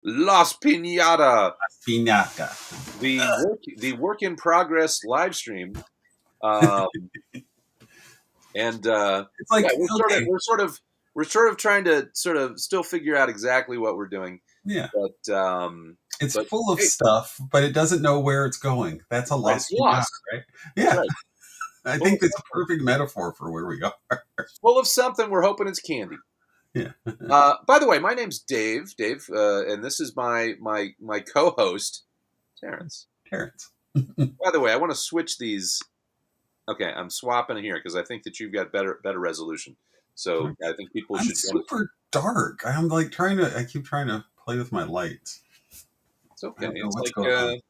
Las Pinata, Pinata. the work in progress live stream. Um, and It's like, yeah, we're sort of okay, we're sort of we're sort of trying to sort of still figure out exactly what we're doing. yeah. But It's but full of hey, stuff, but it doesn't know where it's going. That's a right, it's lost pinata, lost. right? That's Yeah. right. I Full think of that's a something. perfect metaphor for where we are. Full of something. We're hoping it's candy. Yeah. By the way, my name's Dave. Dave, and this is my co-host, Terrance. Terrance. By the way, I want to switch these. Okay, I'm swapping here because I think that you've got better resolution. So I think people I'm should want to. super dark. I'm like I keep trying to play with my lights. It's okay. I don't know It's what's like going on.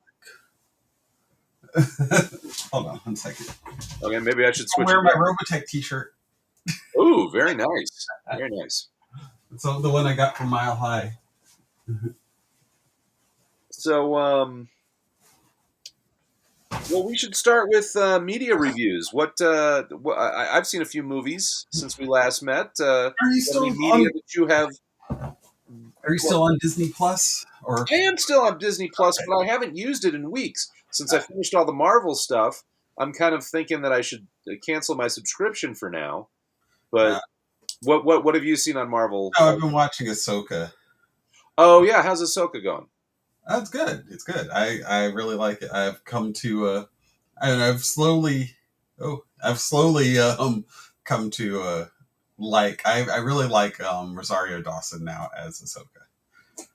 Hold on 1 second. okay, maybe I should I'm switch it wearing my back. Robotech t-shirt. Ooh, very nice. Very nice. It's the one I got from Mile High. So, well, we should start with media reviews. I've seen a few movies since we last met. Are you You have any still media on? that you have? Are you Well, still on Disney Plus? Or I am still on Disney Plus, okay. but I haven't used it in weeks since I finished all the Marvel stuff. I'm kind of thinking that I should cancel my subscription for now. Uh, But what have you seen on Marvel? no, I've been watching Ahsoka. Oh yeah, how's Ahsoka going? That's good. It's good. I really like it. I've come to I don't know, I've slowly come to like I really like Rosario Dawson now as Ahsoka.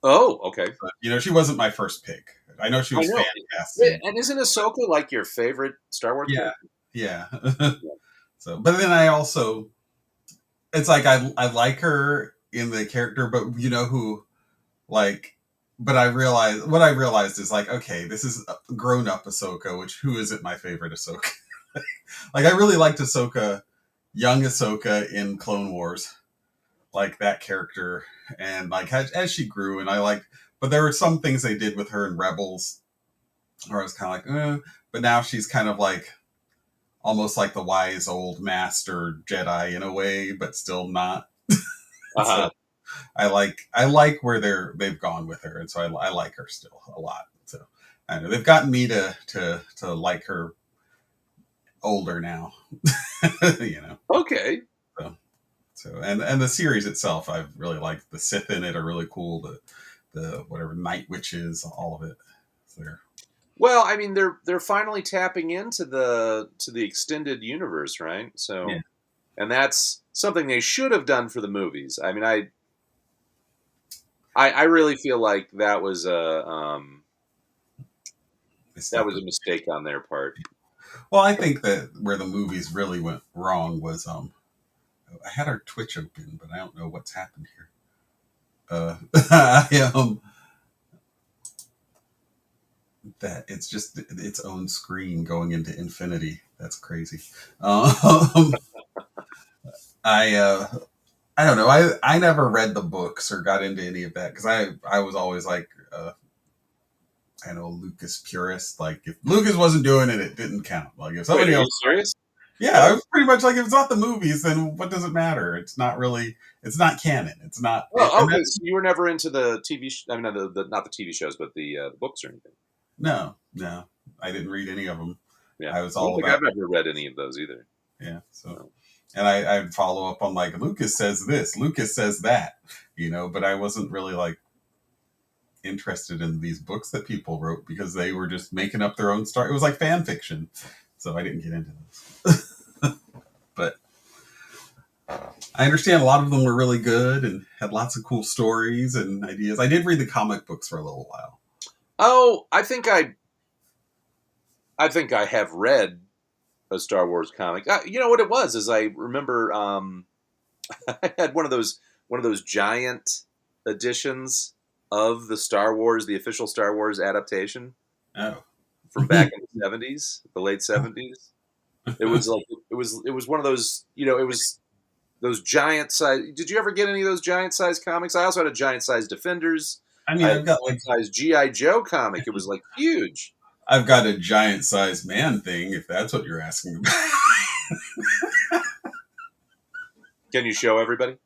Oh, okay. But she wasn't my first pick. I know she I was know. fantastic. And isn't Ahsoka like your favorite Star Wars Yeah. character? Yeah. Yeah. So, but then I also it's like I like her in the character, but who like but I realized is like, okay, this is grown up Ahsoka, which who isn't my favorite Ahsoka? Like I really liked Ahsoka, young Ahsoka in Clone Wars, like that character, and like as she grew, and I liked, but there were some things they did with her in Rebels, where I was kind of like, but now she's kind of like almost like the wise old master Jedi in a way, but still not. Uh-huh. So I like where they've gone with her, and so I like her still a lot. So I know they've gotten me to like her older now. you know. Okay. So and the series itself, I've really liked. The Sith in it are really cool. The whatever Night Witches, all of it. So Well, I mean, they're finally tapping into the extended universe, right? yeah, So, and that's something they should have done for the movies. I mean, I really feel like they that stepped was up. a mistake on their part. Well, I think that where the movies really went wrong was I had our Twitch open, but I don't know what's happened here. I that it's just its own screen going into infinity. That's crazy. Um, I I don't know. I never read the books or got into any of that because I was always like I know Lucas purist. Like if Lucas wasn't doing it, it didn't count. Like if Wait, somebody are else, you serious? yeah, I Oh, was pretty much like if it's not the movies, then what does it matter? It's not really. It's not canon. It's not. oh, And okay. that's So you were never into the TV. I mean, not the TV shows, but the books or anything. no, no. I didn't read any of them. Yeah, I was I don't all think I've about ever read any of those either. yeah. So No. and I'd follow up on like Lucas says this, Lucas says that, but I wasn't really like interested in these books that people wrote because they were just making up their own story. It was like fan fiction, so I didn't get into those. But I understand a lot of them were really good and had lots of cool stories and ideas. I did read the comic books for a little while. Oh, I think I have read a Star Wars comic. You know what it was? Is I remember I had one of those giant editions of the Star Wars, the official Star Wars adaptation Oh, from back in the '70s, the late '70s. It was like it was one of those. It was those giant size. Did you ever get any of those giant size comics? I also had a giant size Defenders. I I mean, had a giant size GI Joe comic. It was like huge. I've got a giant sized man thing, if that's what you're asking Can you show everybody?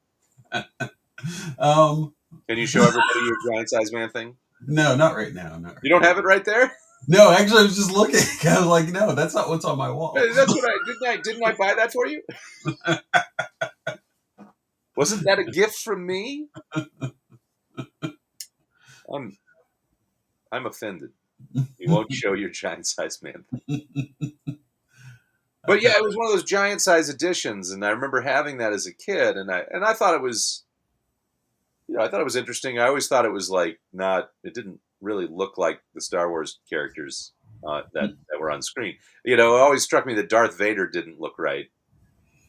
about. Can you show everybody your giant size man thing? No, not right now. Not You right don't now. have it right there. No, actually, I was just looking. I was like, no, that's not what's on my wall. That's what I didn't. I buy that for you? Wasn't that a gift from me? I'm I'm offended. You won't show your giant size man. But yeah, Okay. it was one of those giant size editions, and I remember having that as a kid, and I thought it was, I thought it was interesting. I always thought it was like not. It didn't really look like the Star Wars characters that were on screen. It always struck me that Darth Vader didn't look right.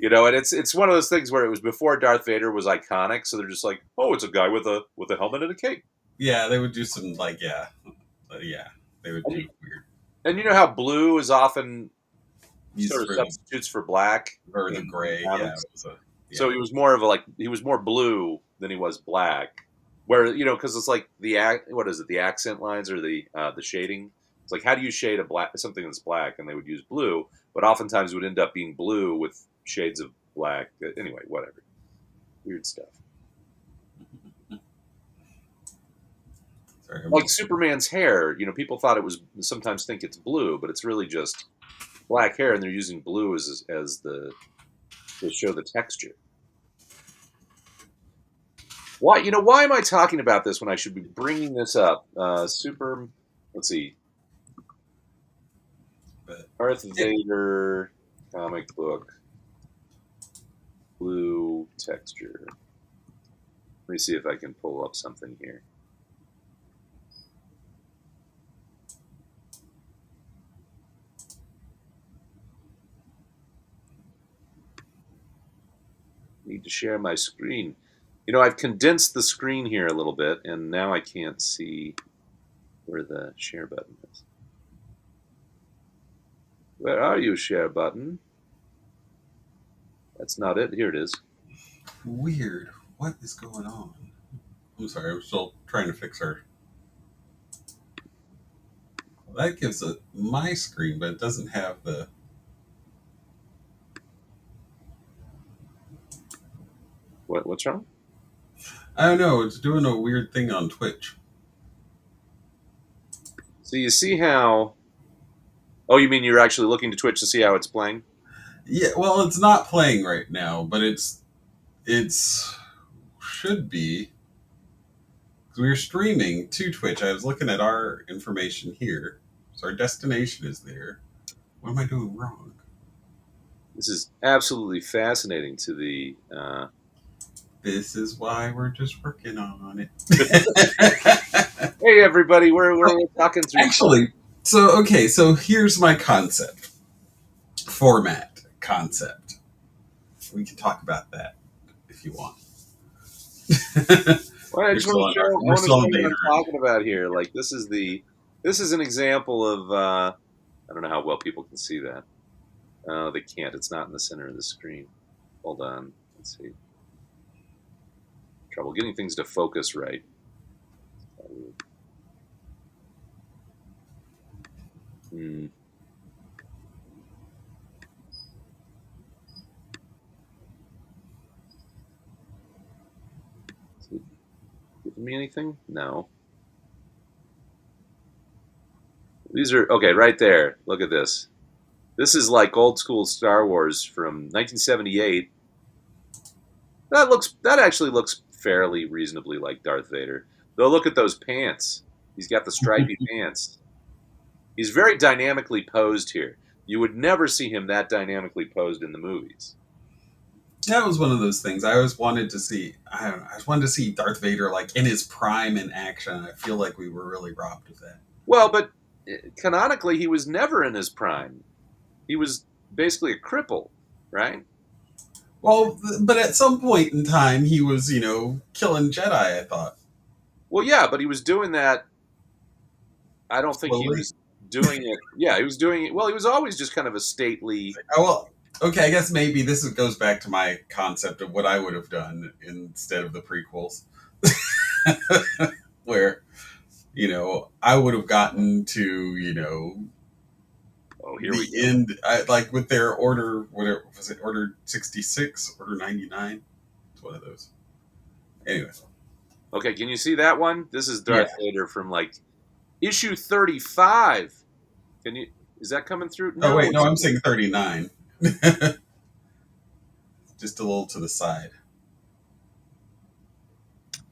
And it's one of those things where it was before Darth Vader was iconic, so they're just like, oh, it's a guy with a helmet and a cape. Yeah, they would do some yeah, they would And do weird and you know how blue is often use sort of for substitutes for black or the in gray. Yeah, comics. yeah, So he was more of a he was more blue than he was black. Where because it's like what is it, the accent lines or the shading? It's like, how do you shade a black something that's black, and they would use blue, but oftentimes it would end up being blue with shades of black. Anyway, whatever, weird stuff. sorry. Like Superman's hair, people thought it was sometimes think it's blue, but it's really just black hair, and they're using blue as the to show the texture. Why am I talking about this when I should be bringing this up? Let's see, But Darth it, Vader comic book blue texture. Let me see if I can pull up something here. Need to share my screen. I've condensed the screen here a little bit, and now I can't see where the share button is. Where are you, share button? That's not it. Here it is. weird. What is going on? I'm sorry. I'm still trying to fix her. That gives my screen, but it doesn't have the. What's wrong? I don't know. It's doing a weird thing on Twitch. So you see how? Oh, you mean you're actually looking to Twitch to see how it's playing? Yeah, well, it's not playing right now, but it's should be. 'Cause we're streaming to Twitch. I was looking at our information here, so our destination is there. What am I doing wrong? This is absolutely fascinating to the. This is why we're just working on it. Hey, everybody, we're talking through. Actually, so here's my concept, format concept. We can talk about that if you want. Well, I We're just still want to on show, our, I we're want to still show on what Vader. I'm talking about here. Like this is an example of. I don't know how well people can see that. They can't. It's not in the center of the screen. Hold on. Let's see. Trouble getting things to focus right. Hmm. Is it giving me anything? No. These are okay. Right there. Look at this. This is like old school Star Wars from 1978. That actually looks fairly reasonably like Darth Vader. Though look at those pants. He's got the stripy pants. He's very dynamically posed here. You would never see him that dynamically posed in the movies. That was one of those things I always wanted to see. I don't know. I just wanted to see Darth Vader like in his prime in action. I feel like we were really robbed of that. Well, but canonically, he was never in his prime. He was basically a cripple, right? Well, but at some point in time, he was, killing Jedi. I thought. Well, yeah, but he was doing that. I don't think he Slowly. was doing it. Yeah, he was doing it. Well, he was always just kind of a stately. Oh, well, okay. I guess maybe goes back to my concept of what I would have done instead of the prequels, where I would have gotten to Oh, here we the go. end, like with their order. Whatever was it? Order 66, order 99. It's one of those. Anyway. Okay, can you see that one? This is Yeah. Darth Vader from like issue 35. Can you? Is that coming through? Oh No, wait, no, it's I'm saying 39. Just a little to the side.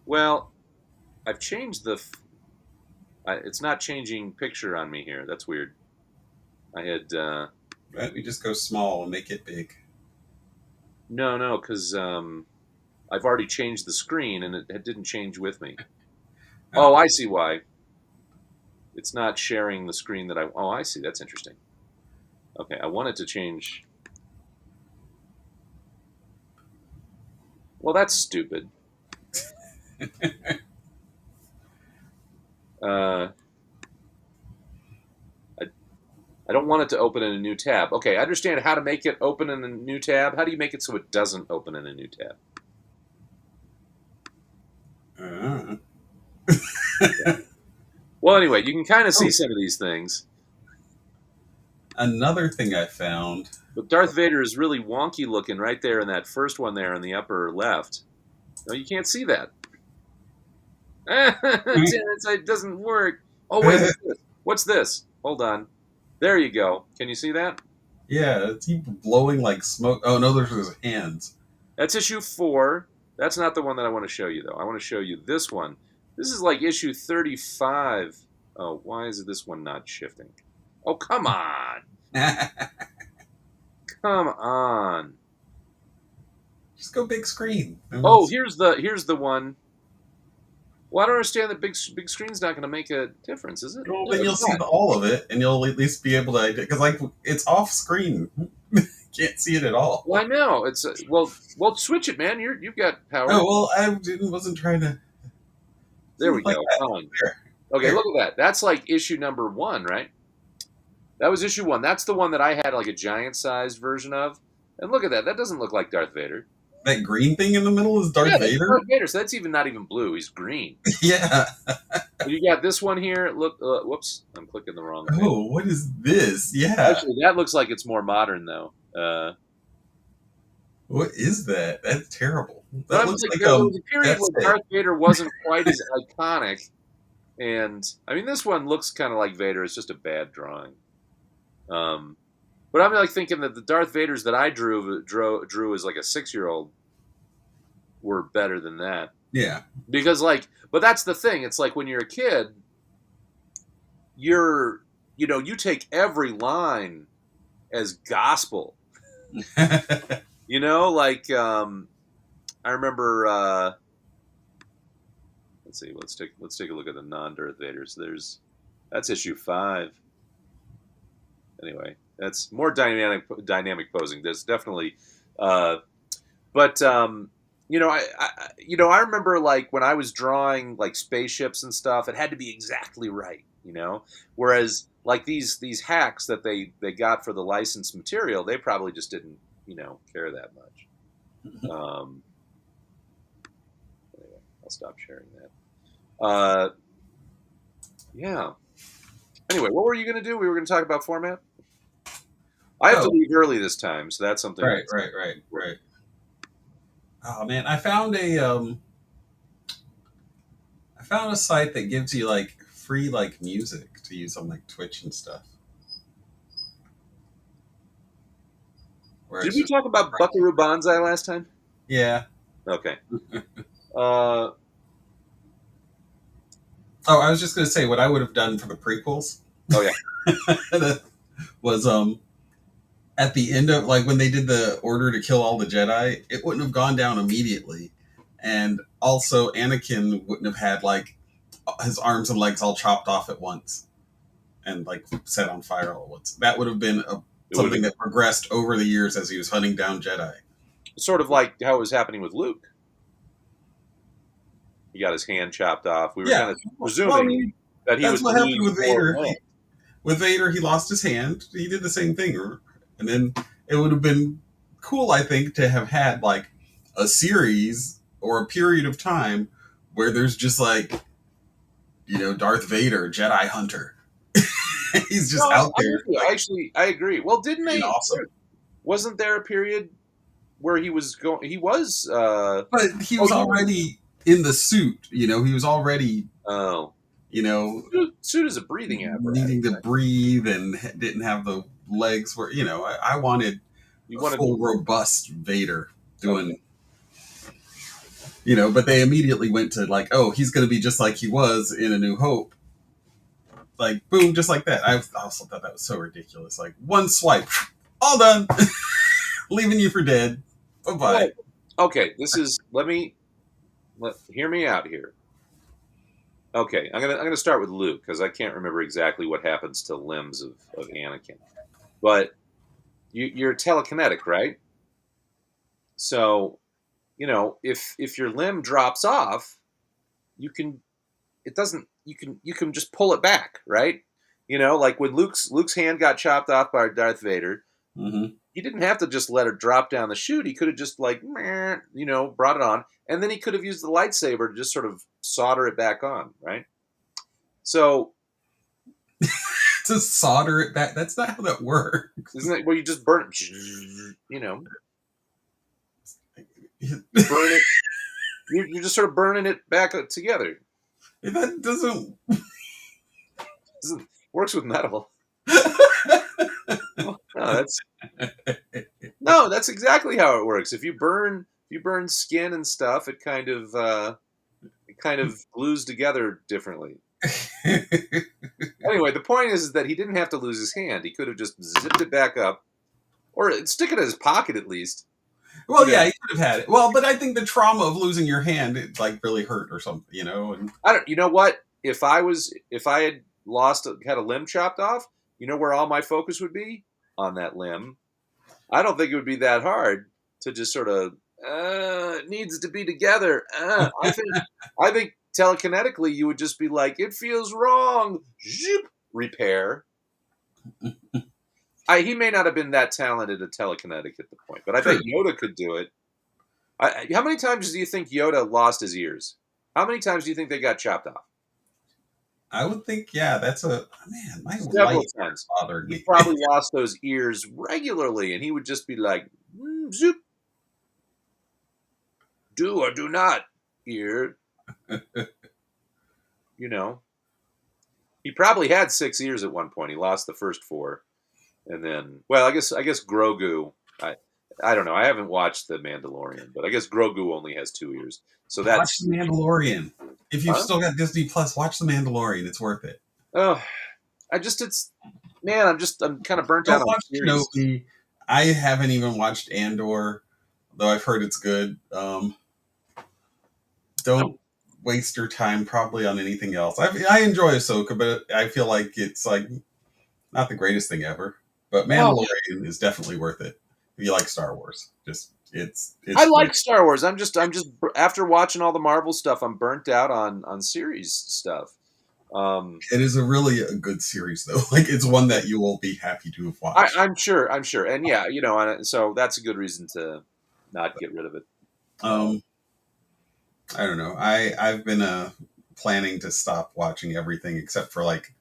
well. I've changed the. It's not changing picture on me here. That's weird. I had Right? We just go small and make it big. no, because I've already changed the screen and it didn't change with me. Oh, Oh. I see why. It's not sharing the screen that I. Oh, I see. That's interesting. Okay, I wanted to change. Well, that's stupid. Uh, I, I don't want it to open in a new tab. Okay, I understand how to make it open in a new tab. How do you make it so it doesn't open in a new tab? Uh, Well, anyway, you can kind of see oh, some of these things. another thing I found. But Darth Vader is really wonky looking right there in that first one there in the upper left. No, you can't see that. It doesn't work. Oh, wait, what's this? What's this? Hold on. There you go. Can you see that? Yeah, it's he blowing like smoke. Oh no, those are his hands. That's issue 4. That's not the one that I want to show you, though. I want to show you this one. This is like issue 35. Oh, why is this one not shifting? Oh, come on. Come on. Just go big screen. Oh, here's the one. Well, I don't understand that big screen's not going to make a difference, is it? Well, No, then you'll it's see not. all of it, and you'll at least be able to because like it's off screen. Can't see it at all. Well, I know it's well. Switch it, man. You've got power. Oh well, wasn't trying to. There we Like go. that. Fine. There, Okay, there. look at that. That's like issue number 1, right? That was issue 1. That's the one that I had like a giant-sized version of. And look at that. That doesn't look like Darth Vader. That green thing in the middle is Darth Yeah, that's Vader. Darth Vader. So that's even not even blue. He's green. Yeah. You got this one here. Look. Whoops. I'm clicking the wrong thing. Oh, what is this? Yeah. Actually, that looks like it's more modern though. What is that? That's terrible. But That I'm looks like, like there was a period that's where it. Darth Vader wasn't quite as iconic. And I mean, this one looks kind of like Vader. It's just a bad drawing. But I'm like thinking that the Darth Vaders that I drew as like a 6-year-old were better than that. Yeah. Because like, but that's the thing. It's like when you're a kid, you take every line as gospel. Like I remember. Let's see. Let's take a look at the non-Darth Vaders. That's issue 5. Anyway, that's more dynamic posing. There's definitely, but I remember like when I was drawing like spaceships and stuff, it had to be exactly right. Whereas like these hacks that they got for the licensed material, they probably just didn't care that much. Anyway, I'll stop sharing that. Yeah. Anyway, what were you going to do? We were going to talk about format. I have to Oh, leave early this time, so that's something. right. Oh man, I found a site that gives you like free like music to use on like Twitch and stuff. Where Did it's we just talk about Buckaroo Banzai last time? yeah. Okay. Oh, I was just gonna say what I would have done for the prequels. Oh yeah. Was at the end of like when they did the order to kill all the Jedi, it wouldn't have gone down immediately, and also Anakin wouldn't have had like his arms and legs all chopped off at once and like set on fire all at once. That would have been something that progressed over the years as he was hunting down Jedi. Sort of like how it was happening with Luke. He got his hand chopped off. We were kind of presuming that he was. That's what happened with Vader. With Vader, he lost his hand. He did the same thing, and then it would have been cool, I think, to have had like a series or a period of time where there's just like, Darth Vader, Jedi Hunter. He's just out there. Actually, I agree. Well, didn't they? Awesome. Wasn't there a period where he was going? He was. But he was already in the suit. He was already, Oh, you know, suit is a breathing apparatus. needing to Right? breathe and didn't have the legs where, I wanted You a wanted full, robust Vader okay. doing, but they immediately went to like, oh, he's going to be just like he was in A New Hope. Like, boom, just like that. I also thought that was so ridiculous. Like, one swipe, all done, leaving you for dead. Bye bye. Well, okay. This is hear me out here. Okay, I'm gonna start with Luke because I can't remember exactly what happens to limbs of Anakin. But you're telekinetic, right? So if your limb drops off, you can it doesn't you can just pull it back, right? Like when Luke's hand got chopped off by Darth Vader, Mm-hmm. he didn't have to just let her drop down the chute. He could have just like meh, brought it on, and then he could have used the lightsaber to just sort of solder it back on, right? So To solder it back. That's not how that works. isn't it where you just burn it? Burn it. You're just sort of burning it back together. That doesn't. Works with metal. No, that's exactly how it works. If you burn skin and stuff, it kind of glues together differently. Anyway, the point is that he didn't have to lose his hand. He could have just zipped it back up, or stick it in his pocket at least. Well, yeah, you could have had it. Well, but I think the trauma of losing your hand, it like really hurt or something, And I don't. You know what? If I had had a limb chopped off, you know where all my focus would be on that limb. I don't think it would be that hard to just sort of it needs to be together. I think telekinetically you would just be like, it feels wrong. Zoop, repair. He may not have been that talented at telekinetic at the point, but I bet Yoda could do it. How many times do you think Yoda lost his ears? How many times do you think they got chopped off? I would think, yeah, that's a man. My Several light times. bothered He me. probably lost those ears regularly, and he would just be like, zoop, do or do not, ear. You know, he probably had 6 ears at one point. He lost the first four, and then, well, I guess Grogu. I don't know. I haven't watched The Mandalorian, but I guess Grogu only has 2 ears. So Watch that's The Mandalorian. If you've huh? still got Disney Plus, watch The Mandalorian. It's worth it. Oh, it's man. I'm kind of burnt out Don't on watch series. Kenobi. I haven't even watched Andor, though I've heard it's good. I'm, Don't waste your time probably on anything else. I enjoy Ahsoka, but I feel like it's like not the greatest thing ever. But oh, Mandalorian is definitely worth it if you like Star Wars. Just it's I free. like Star Wars. I'm just after watching all the Marvel stuff, I'm burnt out on series stuff. Um, It is a good series though. Like it's one that you will be happy to have I, watched. I'm sure, and yeah, so that's a good reason to not get rid of it. Uh, Um, I don't know. I've been planning to stop watching everything except for like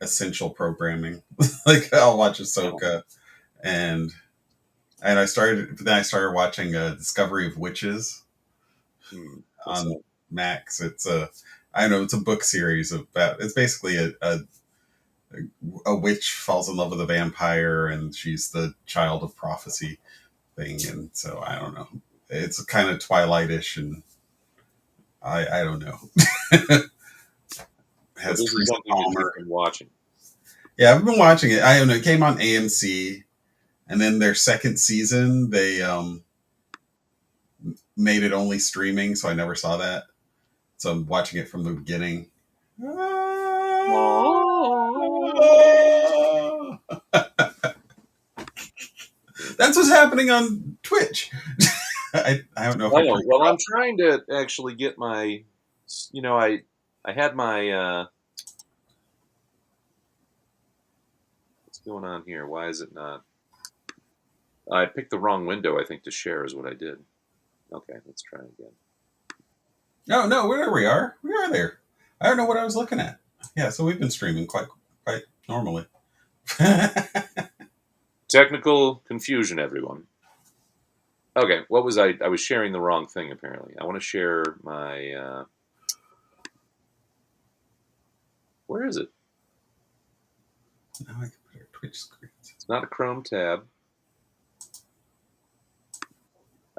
essential programming. Like I'll watch no, Ahsoka and I started watching Discovery of Witches what's on that? Max. I don't know, it's a book series about it's basically a witch falls in love with a vampire and she's the child of prophecy thing, and so I don't know. It's kind of Twilight-ish, and I don't know. So Has this is Teresa something that you've Palmer. been watching. Yeah, I've been watching it. I don't know. It came on AMC, and then their second season they made it only streaming, so I never saw that. So I'm watching it from the beginning. That's what's happening on Twitch. I don't know if I Oh turned well, it I'm off. trying to actually get my, I had my what's going on here? Why is it not? I picked the wrong window. I think to share is what I did. Okay, let's try again. No, no, where we are. We are there. I don't know what I was looking at. Yeah, so we've been streaming quite normally. Technical confusion, everyone. Okay, what was I? I was sharing the wrong thing. Apparently, I want to share my. Where is it? Now I can put our Twitch screens. It's not a Chrome tab.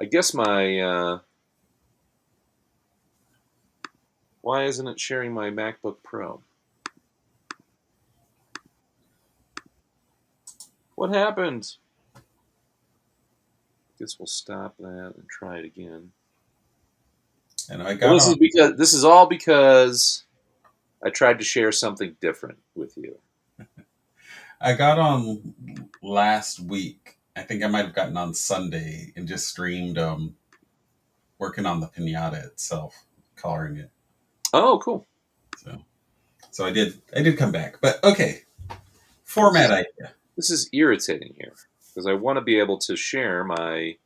I guess my. Why isn't it sharing my MacBook Pro? What happened? Guess we'll stop that and try it again. And I Well, got on. this is all because I tried to share something different with you. I got on last week. I think I might have gotten on Sunday and just streamed working on the pinata itself, coloring it. Oh, cool. So I did come back. But okay. Format idea. This is irritating here because I want to be able to share my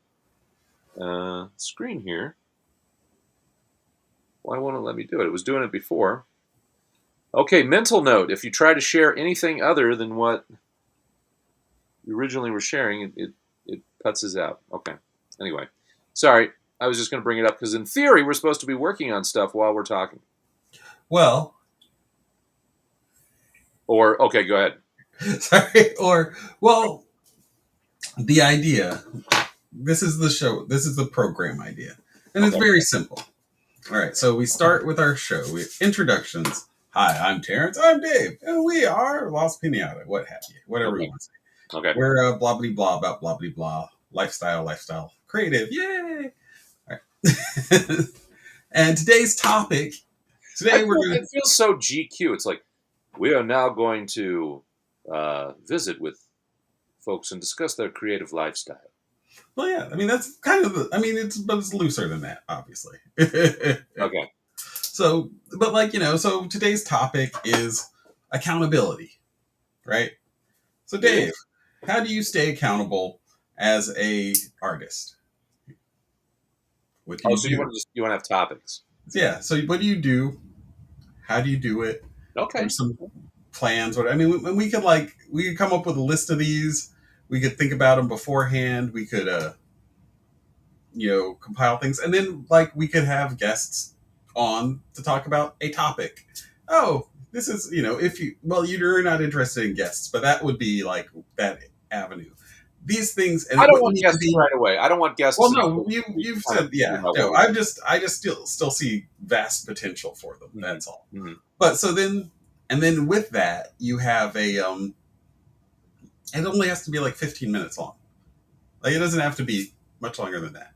screen here. Why won't it let me do it? It was doing it before. Okay, mental note. If you try to share anything other than what you originally were sharing, it putzes out. Okay. Anyway, sorry. I was just going to bring it up because in theory, we're supposed to be working on stuff while we're talking. Well, Or, okay, go ahead. sorry. Or, well, the idea, this is the show, this is the program idea. And it's Okay. very simple. All right. So we start with our show. We introductions. Hi, I'm Terrance. I'm Dave. And we are Los Pinata. What have you? Whatever Okay. you want to say. Okay. We're blah, blah, blah about blah, blah, blah. Lifestyle, creative. Yay. All right. And today's topic, today we're going to. It feels so GQ. It's like, we are now going to visit with folks and discuss their creative lifestyle. Well, yeah. I mean, that's kind of. But it's looser than that, obviously. Okay. So, but like so today's topic is accountability, right? So, Dave, how do you stay accountable as a artist? What do you So do? you want to have topics? Yeah. So, what do you do? How do you do it? Okay. What are some plans? What I mean, we could come up with a list of these. We could think about them beforehand. We could compile things, and then like we could have guests on to talk about a topic. Oh, this is if you're not interested in guests, but that would be like that avenue. These things, and I it don't wouldn't want need to guests be. right away. I don't want guests. Well, no, you've said yeah. about No, what I just still see vast potential for them. That's all. Mm-hmm. But so then with that you have a it only has to be like 15 minutes long. Like it doesn't have to be much longer than that.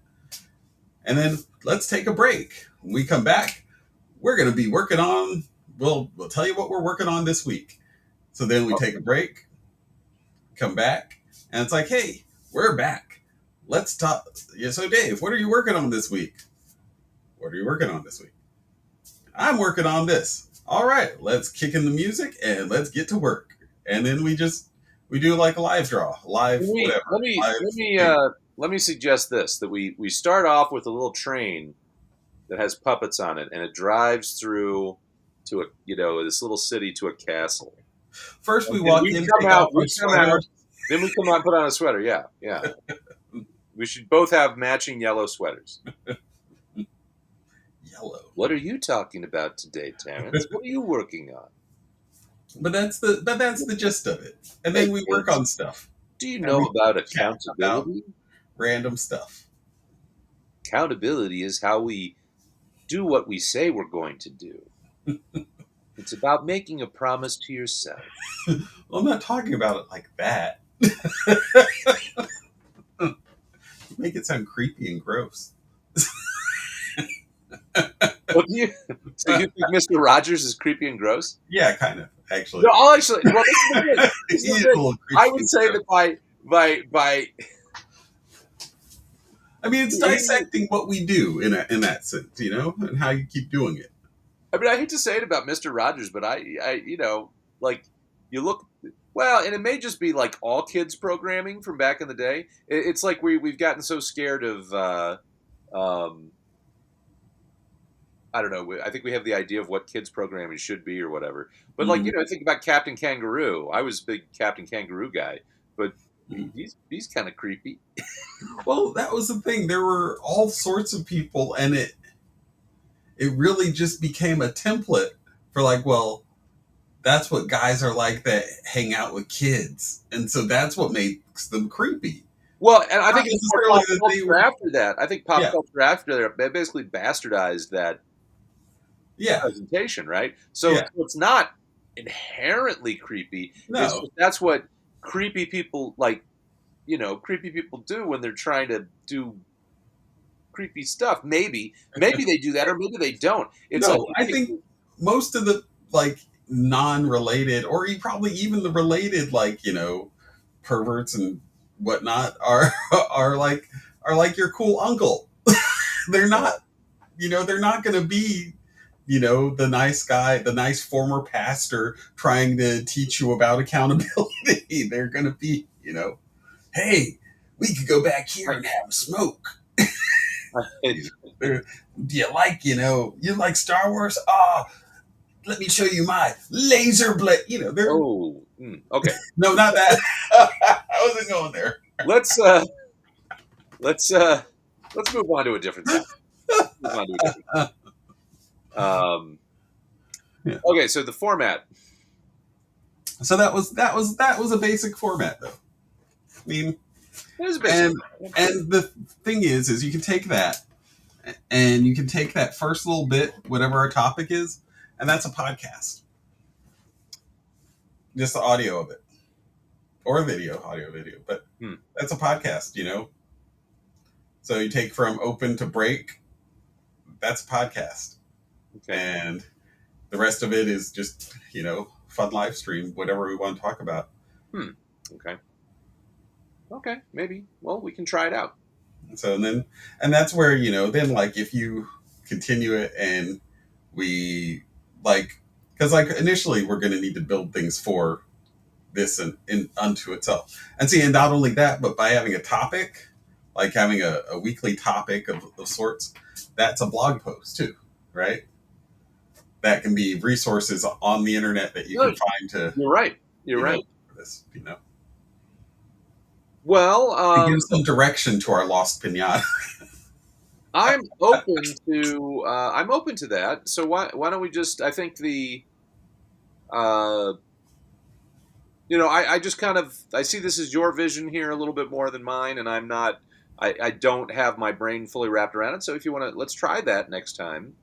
And then let's take a break. When we come back, we're going to be working on. We'll tell you what we're working on this week. So then we take a break, come back, and it's like, hey, we're back. Let's talk. Yeah. So Dave, what are you working on this week? What are you working on this week? I'm working on this. All right, let's kick in the music and let's get to work. And then we do like a live draw, whatever. Let me suggest this: that we start off with a little train that has puppets on it, and it drives through to this little city to a castle. First, we walk in, take off our sweaters. Then we come out and put on a sweater. Yeah, yeah. We should both have matching yellow sweaters. Yellow. What are you talking about today, Terrance? What are you working on? But that's the gist of it. And then we work on stuff. Do you know about accountability? Random stuff. Accountability is how we do what we say we're going to do. It's about making a promise to yourself. Well, I'm not talking about it like that. Make it sound creepy and gross. So you think Mr. Rogers is creepy and gross? Yeah, kind of. Actually, no. Well, this is the thing. I would say that by. I mean, it's dissecting what we do in that sense, and how you keep doing it. I mean, I hate to say it about Mr. Rogers, but I like you look. Well, and it may just be like all kids programming from back in the day. It's like we've gotten so scared of. I don't know. I think we have the idea of what kids programming should be or whatever. But like think about Captain Kangaroo. I was a big Captain Kangaroo guy, but he's kind of creepy. Well, that was the thing. There were all sorts of people, and it really just became a template for like, well, that's what guys are like that hang out with kids, and so that's what makes them creepy. Well, and I Not think it's more necessarily pop that they culture were, after that. I think pop yeah, culture after that they basically bastardized that yeah, presentation, right? So yeah. it's not inherently creepy. It's No, just that's what creepy people like. Creepy people do when they're trying to do creepy stuff. Maybe they do that, or maybe they don't. It's like no. I think most of the like non-related, or probably even the related, like perverts and whatnot, are are like are like your cool uncle. They're not, they're not going to be, the nice guy, the nice former pastor trying to teach you about accountability. They're going to be, hey, we could go back here and have a smoke. Do you like, you like Star Wars? Oh, let me show you my laser blade. They're okay. no, not that. I wasn't going there. Let's let's let's move on to a different topic. Move on to a different topic. Yeah. Okay, so the format. So that was a basic format, though. I mean, It is basic. and the thing is you can take that, and you can take that first little bit, whatever our topic is, and that's a podcast. Just the audio of it, or audio, video, but that's a podcast. So you take from open to break. That's a podcast, Okay. and the rest of it is just fun live stream, whatever we want to talk about. Okay. Okay, maybe. Well, we can try it out. So and that's where then like if you continue it and we like because like initially we're going to need to build things for this and unto itself, and see, and not only that, but by having a topic, like having a weekly topic of sorts, that's a blog post too, right? That can be resources on the internet that you can find to. You're right. You're right. For this, Well, it gives some direction to our lost pinata. I'm open to that. So why don't we just? I think I just kind of I see this as your vision here a little bit more than mine, and I'm not. I don't have my brain fully wrapped around it. So if you want to, let's try that next time.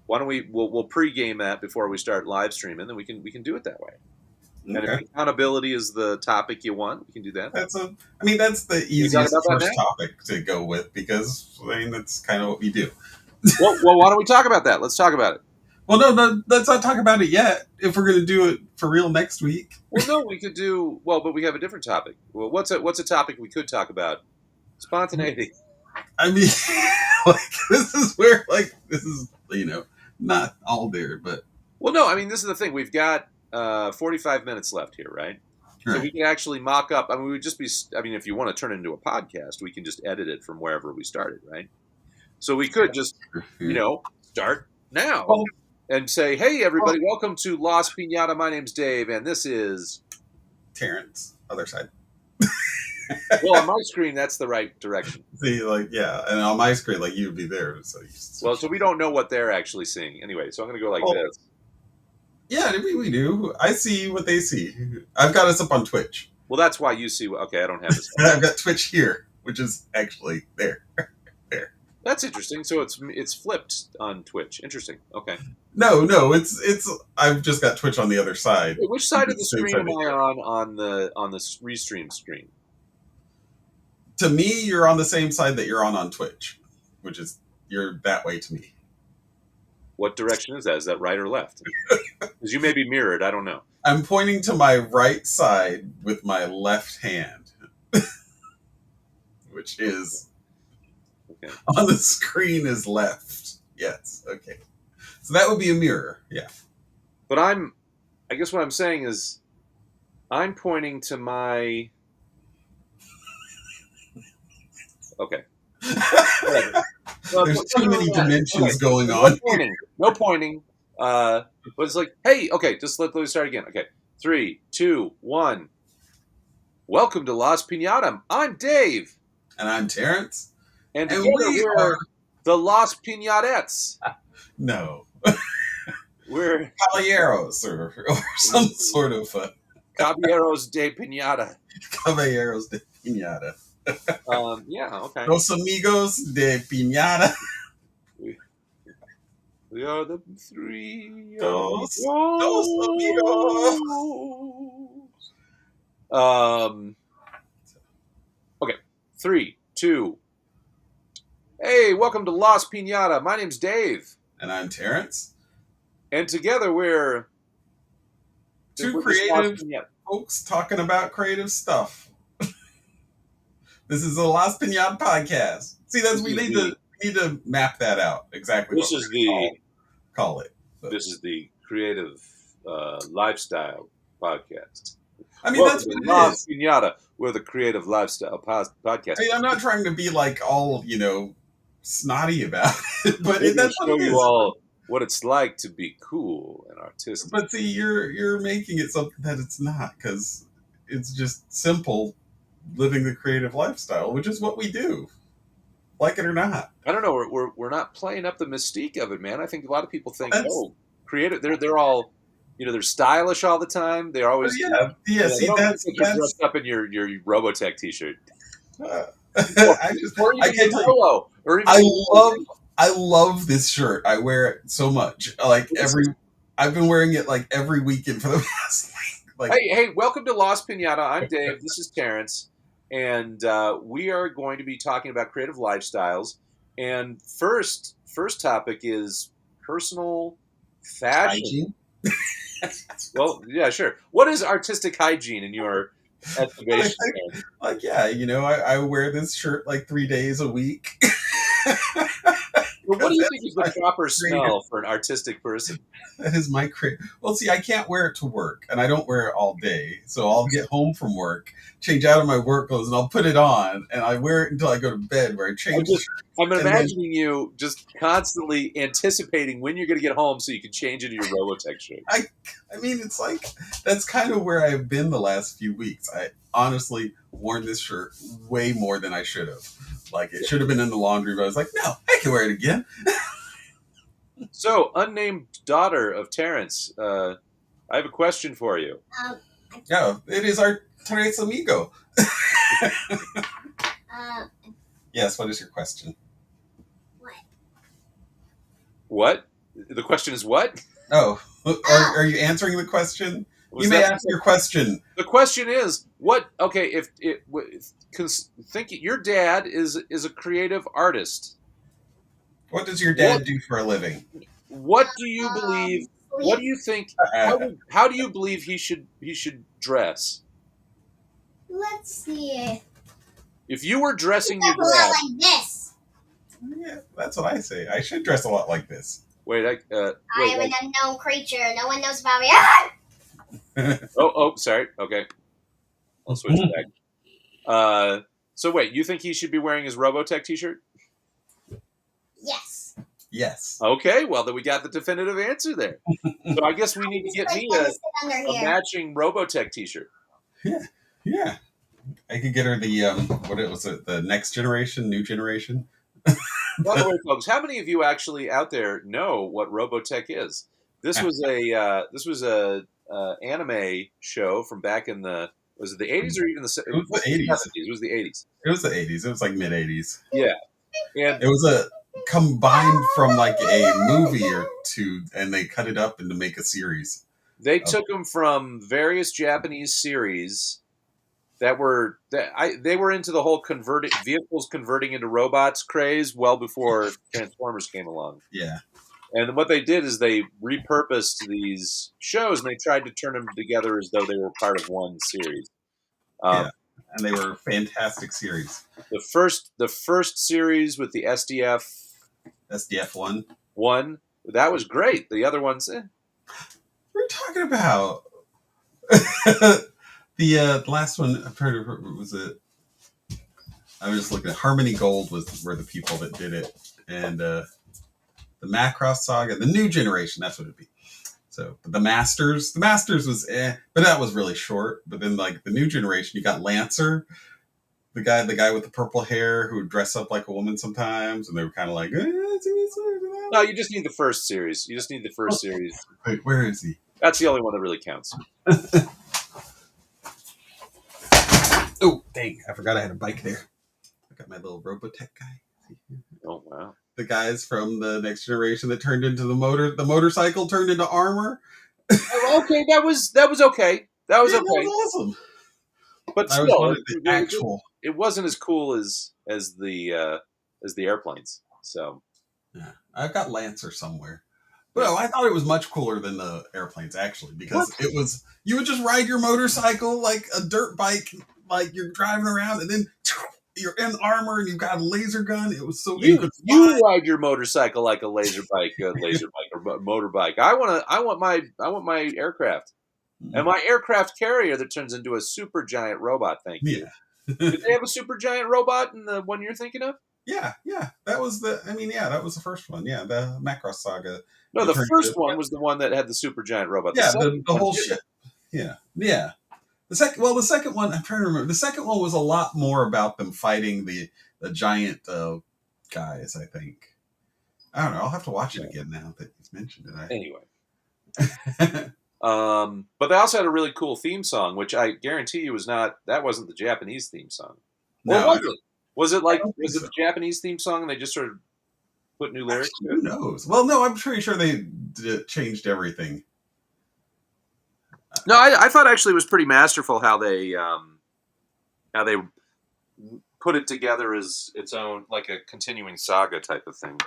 Why don't we'll pregame that before we start live streaming, then we can do it that way. Okay. And if accountability is the topic you want, we can do that. That's the easiest first topic to go with, because that's kind of what we do. Well, why don't we talk about that? Let's talk about it. Well, no, let's not talk about it yet. If we're going to do it for real next week. Well, no, we could do but we have a different topic. Well, what's a topic we could talk about? Spontaneity. I mean, this is where this is not all there, but well, no, I mean, this is the thing. We've got 45 minutes left here, right? So we can actually mock up. I mean, we would just be. I mean, if you want to turn it into a podcast, we can just edit it from wherever we started, right? So we could just, start now and say, "Hey, everybody, welcome to Lost Pinata. My name's Dave, and this is Terrance." Other side. Well, on my screen, that's the right direction. See, and on my screen, you would be there. So we don't know what they're actually seeing anyway. So I'm going to go like this. Yeah, we do. I see what they see. I've got us up on Twitch. Well, that's why you see. Okay, I don't have this. I've got Twitch here, which is actually there. There. That's interesting. So it's flipped on Twitch. Interesting. Okay. No, it's. I've just got Twitch on the other side. Wait, which side of the screen am I on the restream screen? To me, you're on the same side that you're on Twitch, which is you're that way to me. What direction is that? Is that right or left? Because you may be mirrored. I don't know. I'm pointing to my right side with my left hand, which is on the screen is left. Yes. Okay. So that would be a mirror. Yeah. But I guess what I'm saying is I'm pointing to my... Okay. There's too many dimensions going on. No pointing. But it's like, hey, okay, just let me start again. Okay. 3, 2, 1. Welcome to Las Pinata. I'm Dave. And I'm Terrance. And And together we we're are... the Las Pinadettes. No. We're Caballeros or some sort of... Caballeros de Pinata. Caballeros de Pinata. Yeah, okay. Los amigos de Pinata. We are the three Dos amigos. Okay. 3, 2. Hey, welcome to Las Pinata. My name's Dave. And I'm Terrance. And together we're two creative folks talking about creative stuff. This is the Las Pinata podcast. See, we need to map that out exactly. This is the call it. So. This is the creative lifestyle podcast. I mean, that's what it is. Pinata, we're the creative lifestyle podcast. I mean, I'm not trying to be like all snotty about it, but that's what it is. Show you all what it's like to be cool and artistic. But see, you're making it something that it's not, because it's just simple living the creative lifestyle, which is what we do, like it or not. I don't know. We're not playing up the mystique of it, man. I think a lot of people think, creative. They're all, they're stylish all the time. They're always See, that's dressed up in your Robotech t-shirt. I love this shirt. I wear it so much. I've been wearing it like every weekend for the past Hey, welcome to Las Pinata. I'm Dave. This is Terrance. And we are going to be talking about creative lifestyles. And first topic is personal fashion. Well, yeah, sure. What is artistic hygiene in your estimation? I wear this shirt like 3 days a week. Well, what do you think is the proper smell for an artistic person? That is my Well, see, I can't wear it to work, and I don't wear it all day. So I'll get home from work, change out of my work clothes, and I'll put it on, and I wear it until I go to bed, where I change. I'm imagining you just constantly anticipating when you're going to get home so you can change into your Robotech shirt. I mean, it's like, that's kind of where I've been the last few weeks. I honestly worn this shirt way more than I should have. Like, it should have been in the laundry, but I was like, no, I can wear it again. So, unnamed daughter of Terrance, I have a question for you. Yeah, it is our Tres Amigo. Yes, what is your question? What? The question is what? Oh, are you answering the question? You may ask your question. The question is, what? Okay, think your dad is a creative artist. What does your dad do for a living? What do you believe? What do you think? How do you believe he should dress? Let's see. If you were dressing your dad like this. Yeah, that's what I say. I should dress a lot like this. Wait, I am an unknown creature. No one knows about me. Sorry. Okay, I'll switch back. So wait, you think he should be wearing his Robotech t-shirt? Yes. Yes. Okay, well then we got the definitive answer there. So I guess we need to get me a matching Robotech t-shirt. Yeah. I could get her the next generation, new generation. By the way, folks, how many of you actually out there know what Robotech is? This was a anime show from back in the 80s or even the 80s? It was the 80s. It was the 80s. It was like mid 80s. Yeah, and it was a combined from like a movie or two, and they cut it up and to make a series. They took them from various Japanese series they were into the whole vehicles converting into robots craze well before Transformers came along. Yeah. And what they did is they repurposed these shows and they tried to turn them together as though they were part of one series. And they were fantastic series. The first series with the SDF 1, that was great. The other ones, What are you talking about? The last one, was it? I was just looking at Harmony Gold were the people that did it, and the Macross Saga, the new generation. That's what it'd be. So, but the Masters was but that was really short. But then like the new generation, you got Lancer, the guy with the purple hair who would dress up like a woman sometimes, and they were kind of like, No, you just need the first series. You just need the first series. Wait, where is he? That's the only one that really counts. Oh, dang! I forgot I had a bike there. I got my little Robotech guy. Oh wow! The guys from the next generation that turned into the motorcycle turned into armor. Oh, okay, that was okay. That was okay. That was awesome. But I still, it wasn't as cool as the airplanes. So yeah, I've got Lancer somewhere. But no, I thought it was much cooler than the airplanes actually, because it was, you would just ride your motorcycle like a dirt bike, like you're driving around, and then you're in armor and you've got a laser gun. It was so you ride your motorcycle like a laser bike or motorbike. I want my aircraft. And my aircraft carrier that turns into a super giant robot. Thank you. Yeah. Did they have a super giant robot in the one you're thinking of? Yeah. That was that was the first one. Yeah, the Macross Saga. No, the first one was the one that had the super giant robot. Yeah, the whole ship. Yeah. The second one, I'm trying to remember. The second one was a lot more about them fighting the giant guys, I think. I don't know. I'll have to watch it again now that you've mentioned it. Anyway. But they also had a really cool theme song, which I guarantee you that wasn't the Japanese theme song. No, was it? Was it the Japanese theme song and they just sort of put new lyrics to it? Who knows? Well, no, I'm pretty sure they changed everything. No, I thought actually it was pretty masterful how they put it together as its own, like a continuing saga type of thing.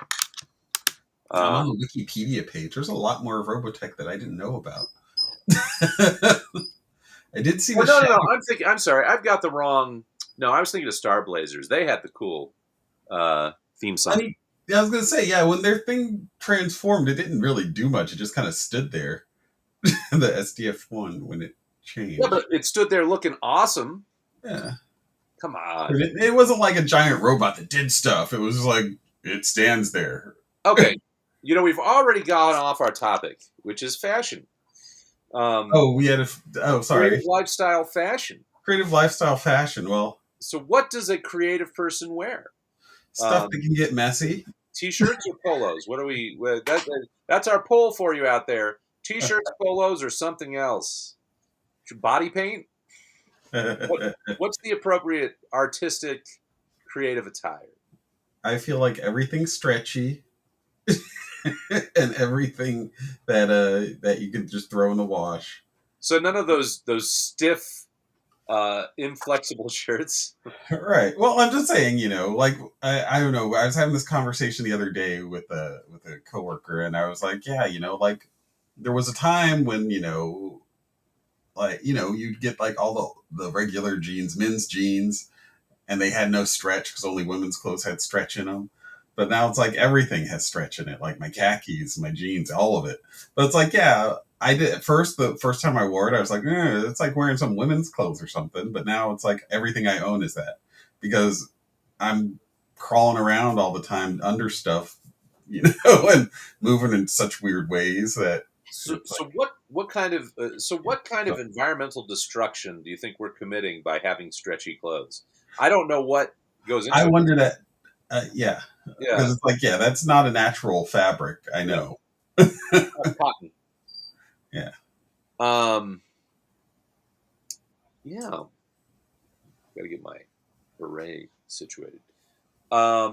On the Wikipedia page, there's a lot more of Robotech that I didn't know about. I did see. No. I'm sorry. I've got the wrong. No, I was thinking of Star Blazers. They had the cool theme song. I was gonna say, yeah, when their thing transformed, it didn't really do much. It just kind of stood there. The SDF-1 when it changed. Yeah, but it stood there looking awesome. Yeah. Come on. It wasn't like a giant robot that did stuff. It was like it stands there. Okay. We've already gone off our topic, which is fashion. Sorry. Creative lifestyle fashion. Creative lifestyle fashion. Well, so what does a creative person wear? Stuff that can get messy. T-shirts or polos? What are we? That's our poll for you out there. T-shirts, polos, or something else? Body paint? What's the appropriate artistic, creative attire? I feel like everything's stretchy. And everything that you can just throw in the wash. So none of those stiff, inflexible shirts. Right. Well, I'm just saying, like I don't know. I was having this conversation the other day with a coworker, and I was like, yeah, like there was a time when you'd get like all the regular jeans, men's jeans, and they had no stretch because only women's clothes had stretch in them. But now it's like everything has stretch in it, like my khakis, my jeans, all of it. But it's like, yeah, I did at first. The first time I wore it, I was like, it's like wearing some women's clothes or something. But now it's like everything I own is that, because I'm crawling around all the time under stuff, and moving in such weird ways that. So what kind of environmental destruction do you think we're committing by having stretchy clothes? I don't know what goes into. I wonder that. Yeah. Because it's like, that's not a natural fabric. I know. Cotton. Yeah. Yeah. Got to get my beret situated. So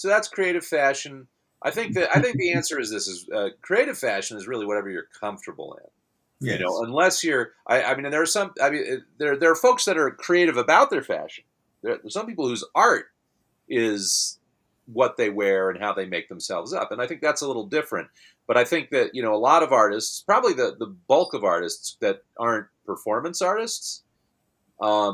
that's creative fashion. I think the answer is this: creative fashion is really whatever you're comfortable in. Yes. Unless you're. And there are some. There are folks that are creative about their fashion. There's some people whose art is what they wear and how they make themselves up, and I think that's a little different. But I think that a lot of artists, probably the bulk of artists that aren't performance artists, I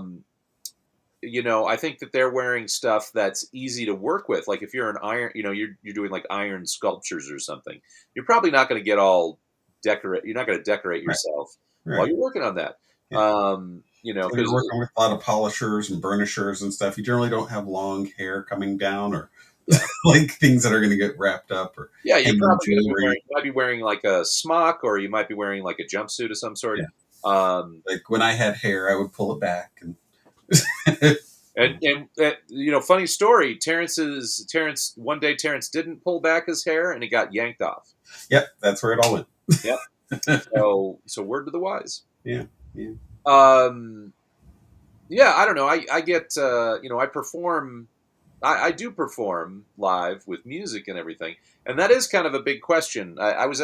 think that they're wearing stuff that's easy to work with. Like if you're an iron, you're doing like iron sculptures or something, you're probably not going to get all decorate. You're not going to decorate yourself while you're working on that. Yeah. Because you're working with a lot of polishers and burnishers and stuff. You generally don't have long hair coming down, or like things that are going to get wrapped up or Yeah, you're hanging probably gonna be jewelry. wearing, you might be wearing like a smock, or you might be wearing like a jumpsuit of some sort. Yeah. Um, Like when I had hair, I would pull it back. And and funny story. Terrance one day Terrance didn't pull back his hair, and it got yanked off. yep, that's where it all went. Yep. So word to the wise. Yeah, yeah. Yeah, I don't know. I get I perform. I do perform live with music and everything, and that is kind of a big question. I was,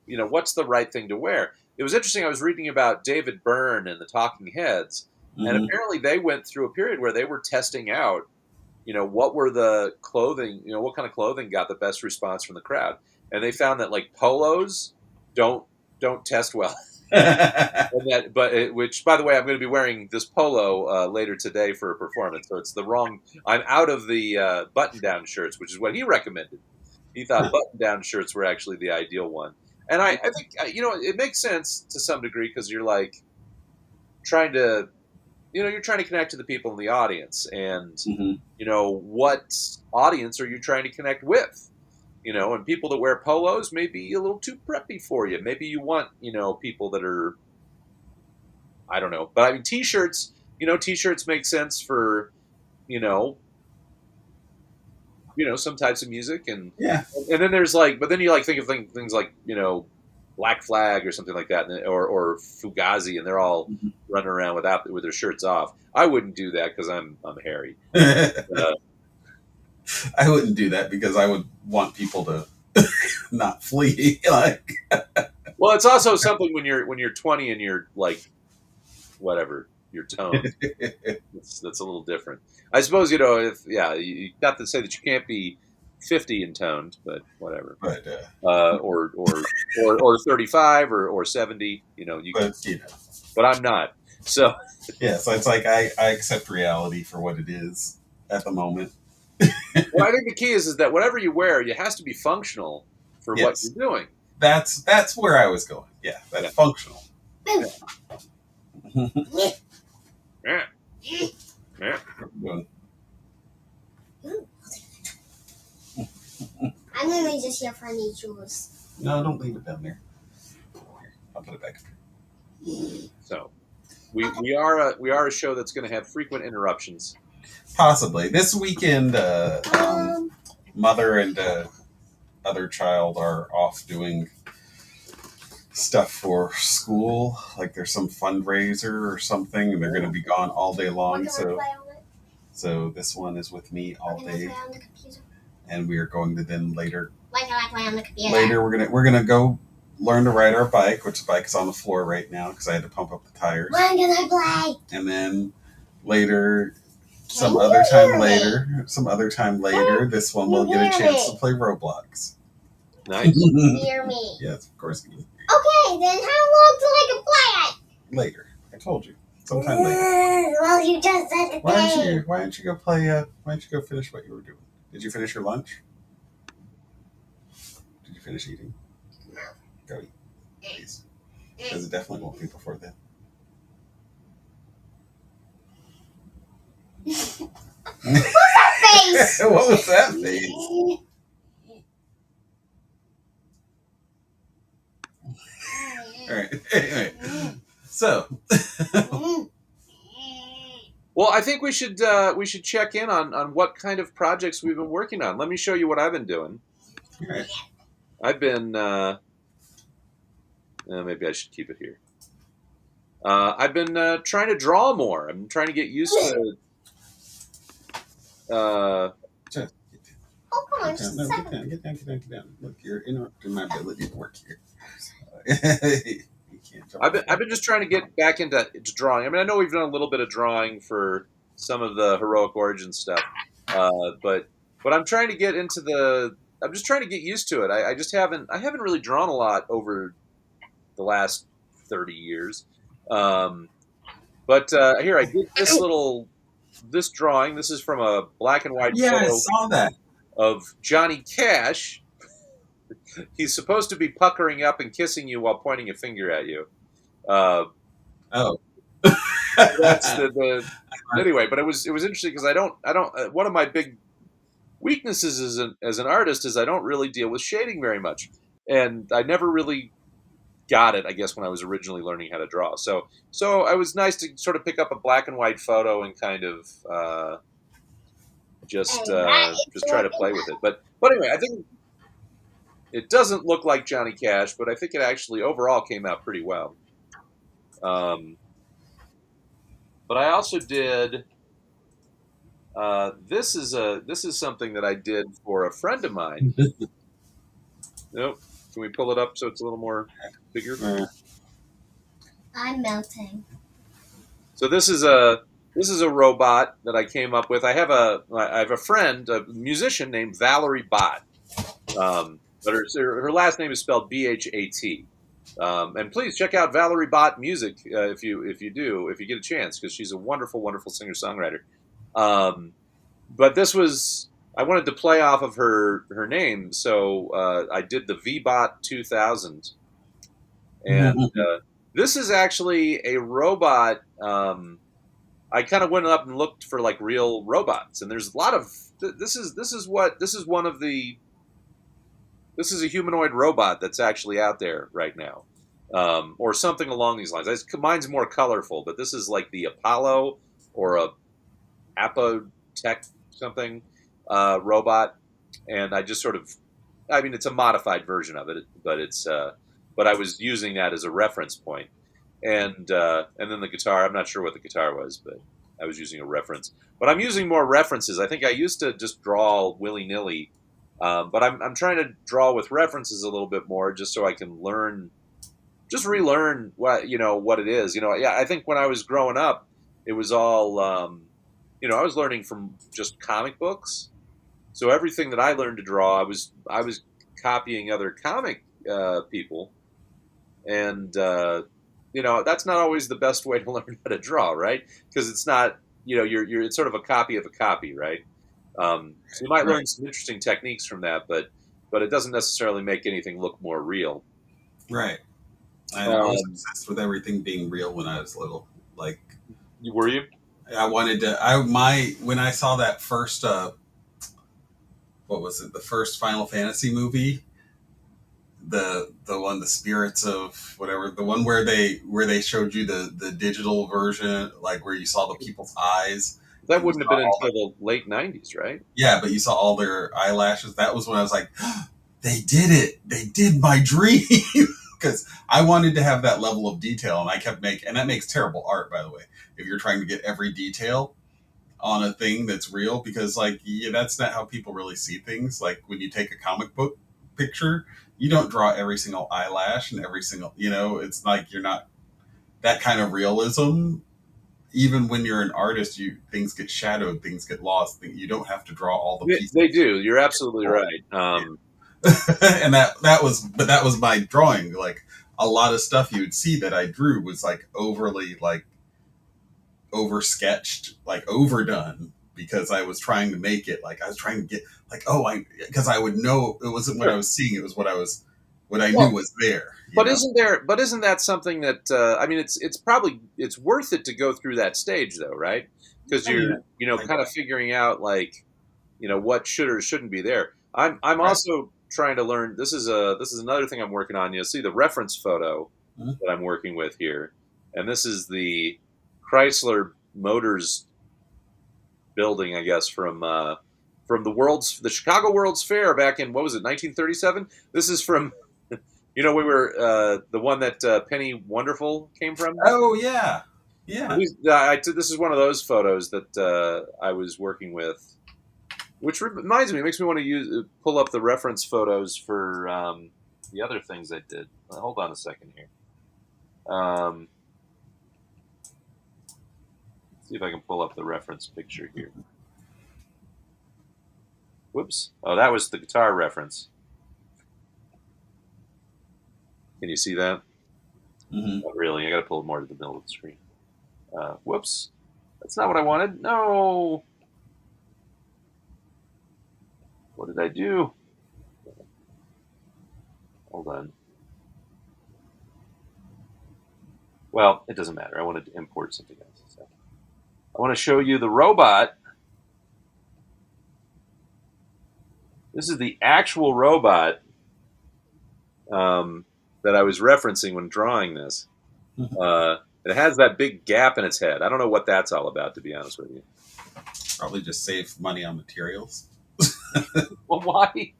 what's the right thing to wear? It was interesting. I was reading about David Byrne and the Talking Heads, and Mhm. apparently they went through a period where they were testing out, what were the clothing, what kind of clothing got the best response from the crowd, and they found that like polos don't test well. And which, by the way, I'm going to be wearing this polo later today for a performance. So it's the wrong. I'm out of the button-down shirts, which is what he recommended. He thought button-down shirts were actually the ideal one, and I think it makes sense to some degree because you're like trying to, you're trying to connect to the people in the audience, and Mhm. What audience are you trying to connect with? And people that wear polos may be a little too preppy for you. Maybe you want, people that are, I don't know. But I mean, t-shirts, t-shirts make sense for, you know, some types of music. Yeah. And then there's like, but then you like think of things like, Black Flag or something like that, or Fugazi, and they're all Mhm. running around with their shirts off. I wouldn't do that because I'm hairy. I wouldn't do that because I would want people to not flee. Like, Well, it's also something when you're 20 and you're like, whatever, your tone. That's a little different. I suppose not to say that you can't be 50 and toned, but whatever. but Or 35 or 70. You can, but I'm not. So yeah, so it's like I accept reality for what it is at the moment. well, I think the key is that whatever you wear, it has to be functional for what Yes. you're doing. That's where I was going. Yeah, that's functional. Yeah. Yeah. I'm gonna just here for any jewels. No, don't leave it down there. I'll put it back. So we are a show that's going to have frequent interruptions. Possibly this weekend. Mother and other child are off doing stuff for school. Like there's some fundraiser or something, and they're going to be gone all day long. So this one is with me all day, and we are going to then later. Later, we're gonna go learn to ride our bike, which the bike is on the floor right now because I had to pump up the tires. When can I play? And then later, some other time later, this one will get a chance to play Roblox. Nice. Hear me. Yes, of course. Okay, then how long till I can play it? Later, I told you. Sometime later. Well, you just said the thing. Why don't you go play? Why don't you go finish what you were doing? Did you finish your lunch? Did you finish eating? No. Go eat, please. Because it definitely won't be before then. Face. What was that face? All right. Anyway, so. Well, I think we should check in on what kind of projects we've been working on. Let me show you what I've been doing. All right. I've been maybe I should keep it here. I've been trying to draw more. I'm trying to get used to. Oh, come on, just a Get second. down. Look, you're interrupting my ability to work here. You can't jump. I've been just trying to get back into drawing. I mean, I know we've done a little bit of drawing for some of the heroic origin stuff, but I'm trying to get into the. I'm just trying to get used to it. I just haven't really drawn a lot over the last 30 years. But here I did this drawing. This is from a black and white I photo saw that. of Johnny Cash. He's supposed to be puckering up and kissing you while pointing a finger at you. Oh. That's the anyway. But it was interesting because I don't. One of my big weaknesses as an artist is I don't really deal with shading very much, and I never really got it. I guess when I was originally learning how to draw, so I was nice to sort of pick up a black and white photo and kind of And that is just try to looking play with it. But anyway, I think it doesn't look like Johnny Cash, but I think it actually overall came out pretty well. Um, but I also did. This is something that I did for a friend of mine. Nope. Can we pull it up so it's a little more bigger? I'm melting. So this is a robot that I came up with. I have a friend, a musician named Valerie Bott, but her last name is spelled Bhat. And please check out Valerie Bott music if you get a chance, because she's a wonderful singer songwriter. But this was I wanted to play off of her name, so I did the VBot 2000, and this is actually a robot. I kind of went up and looked for like real robots, and there's a lot of this is one of the this is a humanoid robot that's actually out there right now, or something along these lines. Mine's more colorful, but this is like the Apollo or a Apotech something robot, and I just sort of, I mean, it's a modified version of it, but I was using that as a reference point, and then the guitar. I'm not sure what the guitar was, but I was using a reference. But I'm using more references. I think I used to just draw willy nilly, but I'm trying to draw with references a little bit more, just so I can just relearn what it is. Yeah, I think when I was growing up, it was all. I was learning from just comic books, so everything that I learned to draw, I was copying other comic people, and that's not always the best way to learn how to draw, right? Because it's not, you're it's sort of a copy of a copy, right? So you might learn some interesting techniques from that, but it doesn't necessarily make anything look more real. Right. I was obsessed with everything being real when I was little. Like, were you? I wanted to. When I saw that first, what was it? The first Final Fantasy movie, the one, the Spirits of whatever, the one where they showed you the digital version, like where you saw the people's eyes. That wouldn't have been until the late '90s, right? Yeah, but you saw all their eyelashes. That was when I was like, they did it. They did my dream. Because I wanted to have that level of detail, and I kept making, and that makes terrible art, by the way, if you're trying to get every detail on a thing that's real, because that's not how people really see things. Like when you take a comic book picture, you don't draw every single eyelash and every single, it's like you're not that kind of realism. Even when you're an artist, things get shadowed, things get lost. You don't have to draw all the pieces. They do. You're absolutely right. And that was my drawing. Like a lot of stuff you would see that I drew was like overly like over sketched, like overdone, because I was trying to make it like I was trying to get like because I would know it wasn't what I was seeing, it was what I knew was there. But isn't that something that I mean it's probably it's worth it to go through that stage though, right? Because you're kind of figuring out like what should or shouldn't be there. I'm also trying to learn. This is another thing I'm working on. You'll see the reference photo that I'm working with here, and this is the Chrysler Motors building, I guess, from the Chicago World's Fair back in, what was it, 1937? This is from we were the one that Penny Wonderful came from. Oh yeah. This is one of those photos that I was working with. Which reminds me, it makes me want to pull up the reference photos for the other things I did. Hold on a second here. See if I can pull up the reference picture here. Whoops. Oh, that was the guitar reference. Can you see that? Mm-hmm. Not really. I got to pull it more to the middle of the screen. Whoops. That's not what I wanted. No. What did I do? Hold on. Well, it doesn't matter. I wanted to import something else. I want to show you the robot. This is the actual robot that I was referencing when drawing this. It has that big gap in its head. I don't know what that's all about, to be honest with you. Probably just save money on materials. Well, why?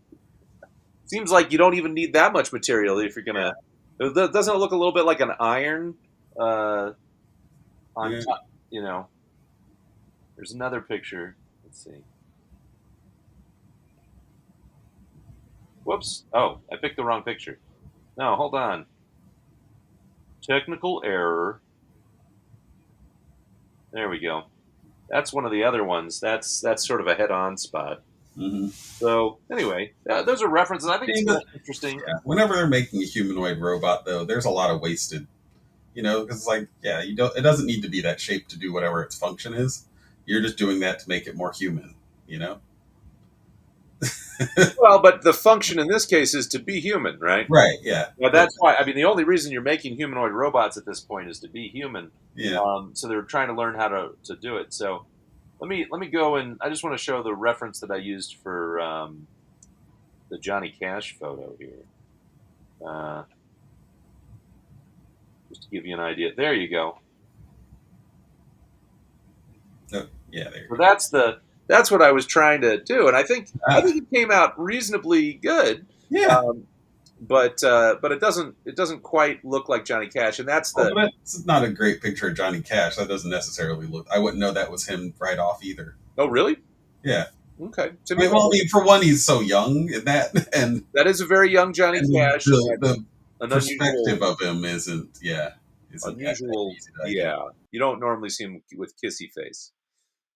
Seems like you don't even need that much material if you're gonna. Doesn't it look a little bit like an iron on Yeah. top? There's another picture. Let's see. Whoops. Oh, I picked the wrong picture. No, hold on. Technical error. There we go. That's one of the other ones. That's sort of a head-on spot. Mm-hmm. So anyway, those are references. I think it's interesting. Yeah. Whenever they're making a humanoid robot, though, there's a lot of wasted. Because it's like, yeah, you don't. It doesn't need to be that shape to do whatever its function is. You're just doing that to make it more human. Well, but the function in this case is to be human, right? Right. Yeah. Well, that's why. I mean, the only reason you're making humanoid robots at this point is to be human. Yeah. So they're trying to learn how to do it. So let me go and I just want to show the reference that I used for the Johnny Cash photo here, just to give you an idea. There you go. Oh, yeah. There. So that's what I was trying to do, and I think it came out reasonably good. Yeah. But it doesn't quite look like Johnny Cash, and that's that's not a great picture of Johnny Cash. That doesn't necessarily look. I wouldn't know that was him right off either. Oh, really? Yeah. Okay. I mean, for one, he's so young, and that is a very young Johnny Cash. The perspective of him isn't unusual. Yeah, you don't normally see him with kissy face.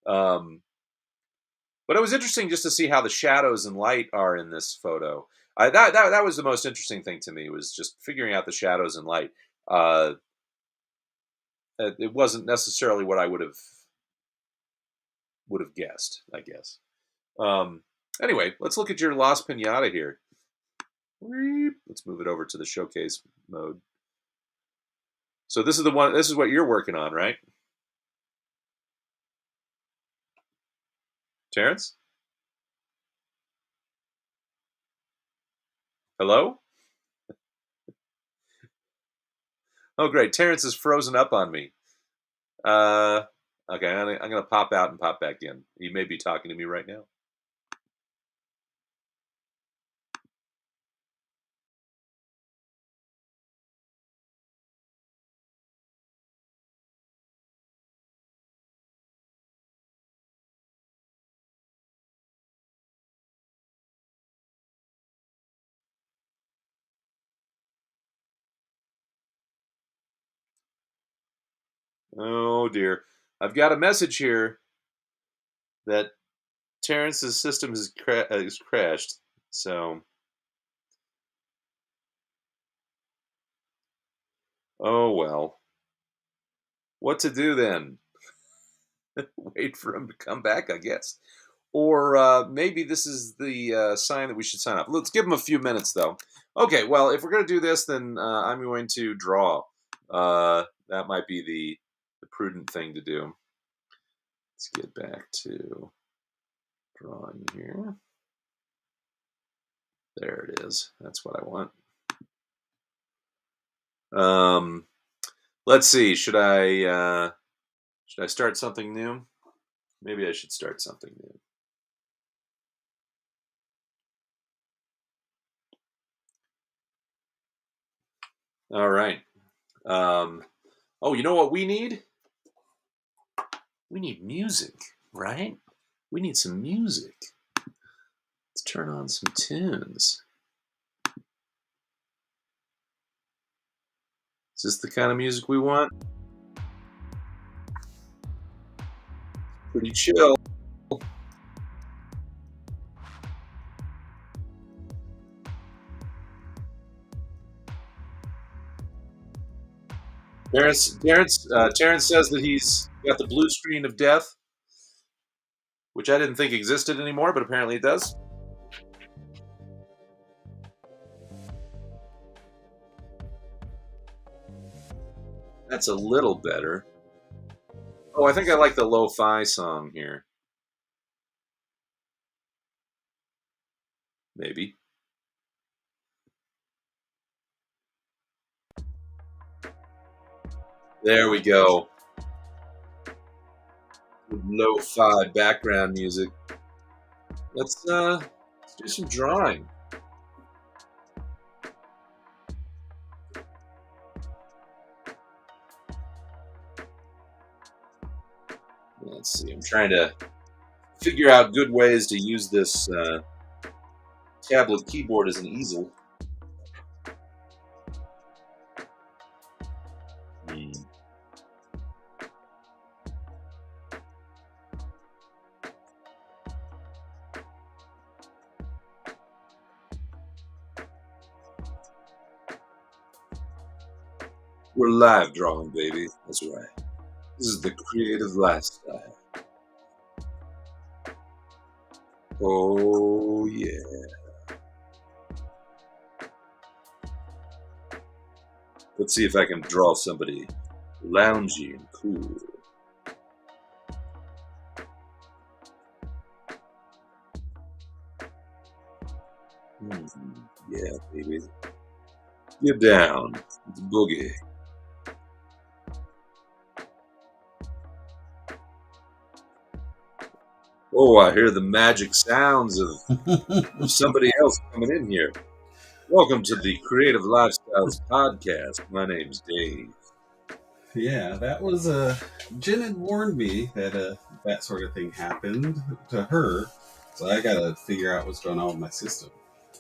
But it was interesting just to see how the shadows and light are in this photo. That was the most interesting thing to me, was just figuring out the shadows and light. It wasn't necessarily what I would have guessed, I guess. Anyway, let's look at your Lost Pinata here. Let's move it over to the showcase mode. So this is the one. This is what you're working on, right, Terrance? Hello? Oh, great. Terrance is frozen up on me. Okay, I'm going to pop out and pop back in. He may be talking to me right now. Oh, dear. I've got a message here that Terrance's system has crashed. So, oh well. What to do then? Wait for him to come back, I guess. Or maybe this is the sign that we should sign up. Let's give him a few minutes, though. Okay, well, if we're going to do this, then I'm going to draw. That might be the prudent thing to do. Let's get back to drawing here. There it is. That's what I want. Let's see. Should I start something new? Maybe I should start something new. All right. Oh, you know what we need? We need music, right? We need some music. Let's turn on some tunes. Is this the kind of music we want? Pretty chill. Terrance says that he's got the blue screen of death, which I didn't think existed anymore, but apparently it does. That's a little better. Oh, I think I like the lo-fi song here. Maybe. There we go. With lo-fi background music. Let's do some drawing. Let's see. I'm trying to figure out good ways to use this tablet keyboard as an easel. We're live drawing, baby. That's right. This is the creative lifestyle. Oh, yeah. Let's see if I can draw somebody loungy and cool. Yeah, baby. Get down. It's boogie. Oh, I hear the magic sounds of somebody else coming in here. Welcome to the Creative Lifestyles Podcast. My name's Dave. Yeah, that was Jen had warned me that that sort of thing happened to her, so I gotta figure out what's going on with my system.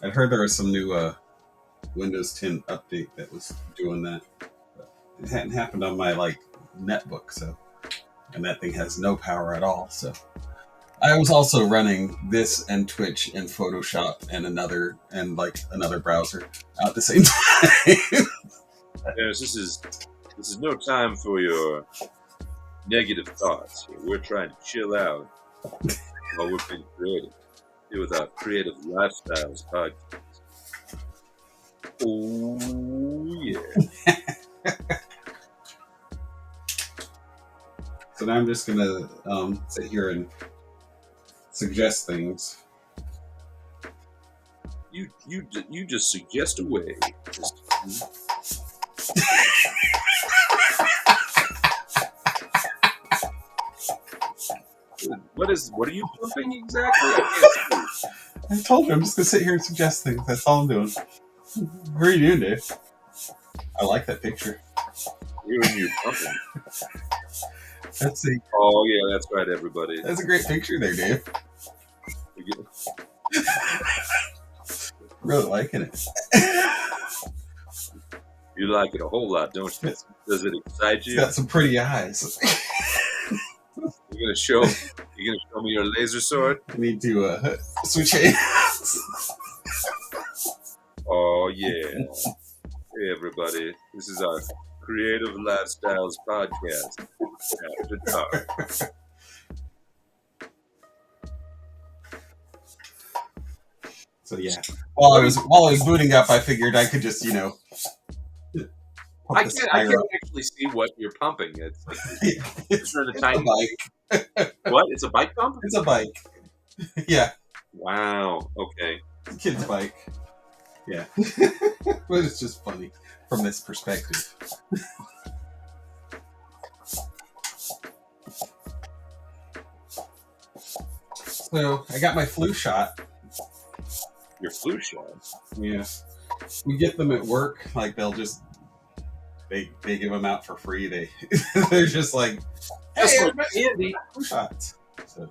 I'd heard there was some new Windows 10 update that was doing that. But it hadn't happened on my netbook, and that thing has no power at all. So I was also running this and Twitch and Photoshop and another browser at the same time. Yes, this is no time for your negative thoughts here. We're trying to chill out while we're being creative here with our Creative Lifestyles Podcast. Oh, yeah. So now I'm just going to sit here and suggest things. You just suggest a way. What are you pumping exactly? I told you I'm just going to sit here and suggest things. That's all I'm doing. What are you doing, Dave? I like that picture. You and you pumping. Let's see. Oh, yeah, that's right, everybody. That's a great picture there, Dave. Really liking it. You like it a whole lot, don't you? Does it excite you? It's got some pretty eyes. You're gonna show me your laser sword? I need to switch hands. Oh yeah. Hey everybody. This is our Creative Lifestyles Podcast. After dark. So yeah. While I was booting up, I figured I could just, I can't actually see what you're pumping. It's like it's a tiny bike. What? It's a bike pump? It's a bike. Yeah. Wow. Okay. It's a kid's bike. Yeah. But it's just funny from this perspective. So I got my flu shot. Your flu shot? Yeah. We get them at work. Like they give them out for free. They're just like, hey, candy. Flu shots. So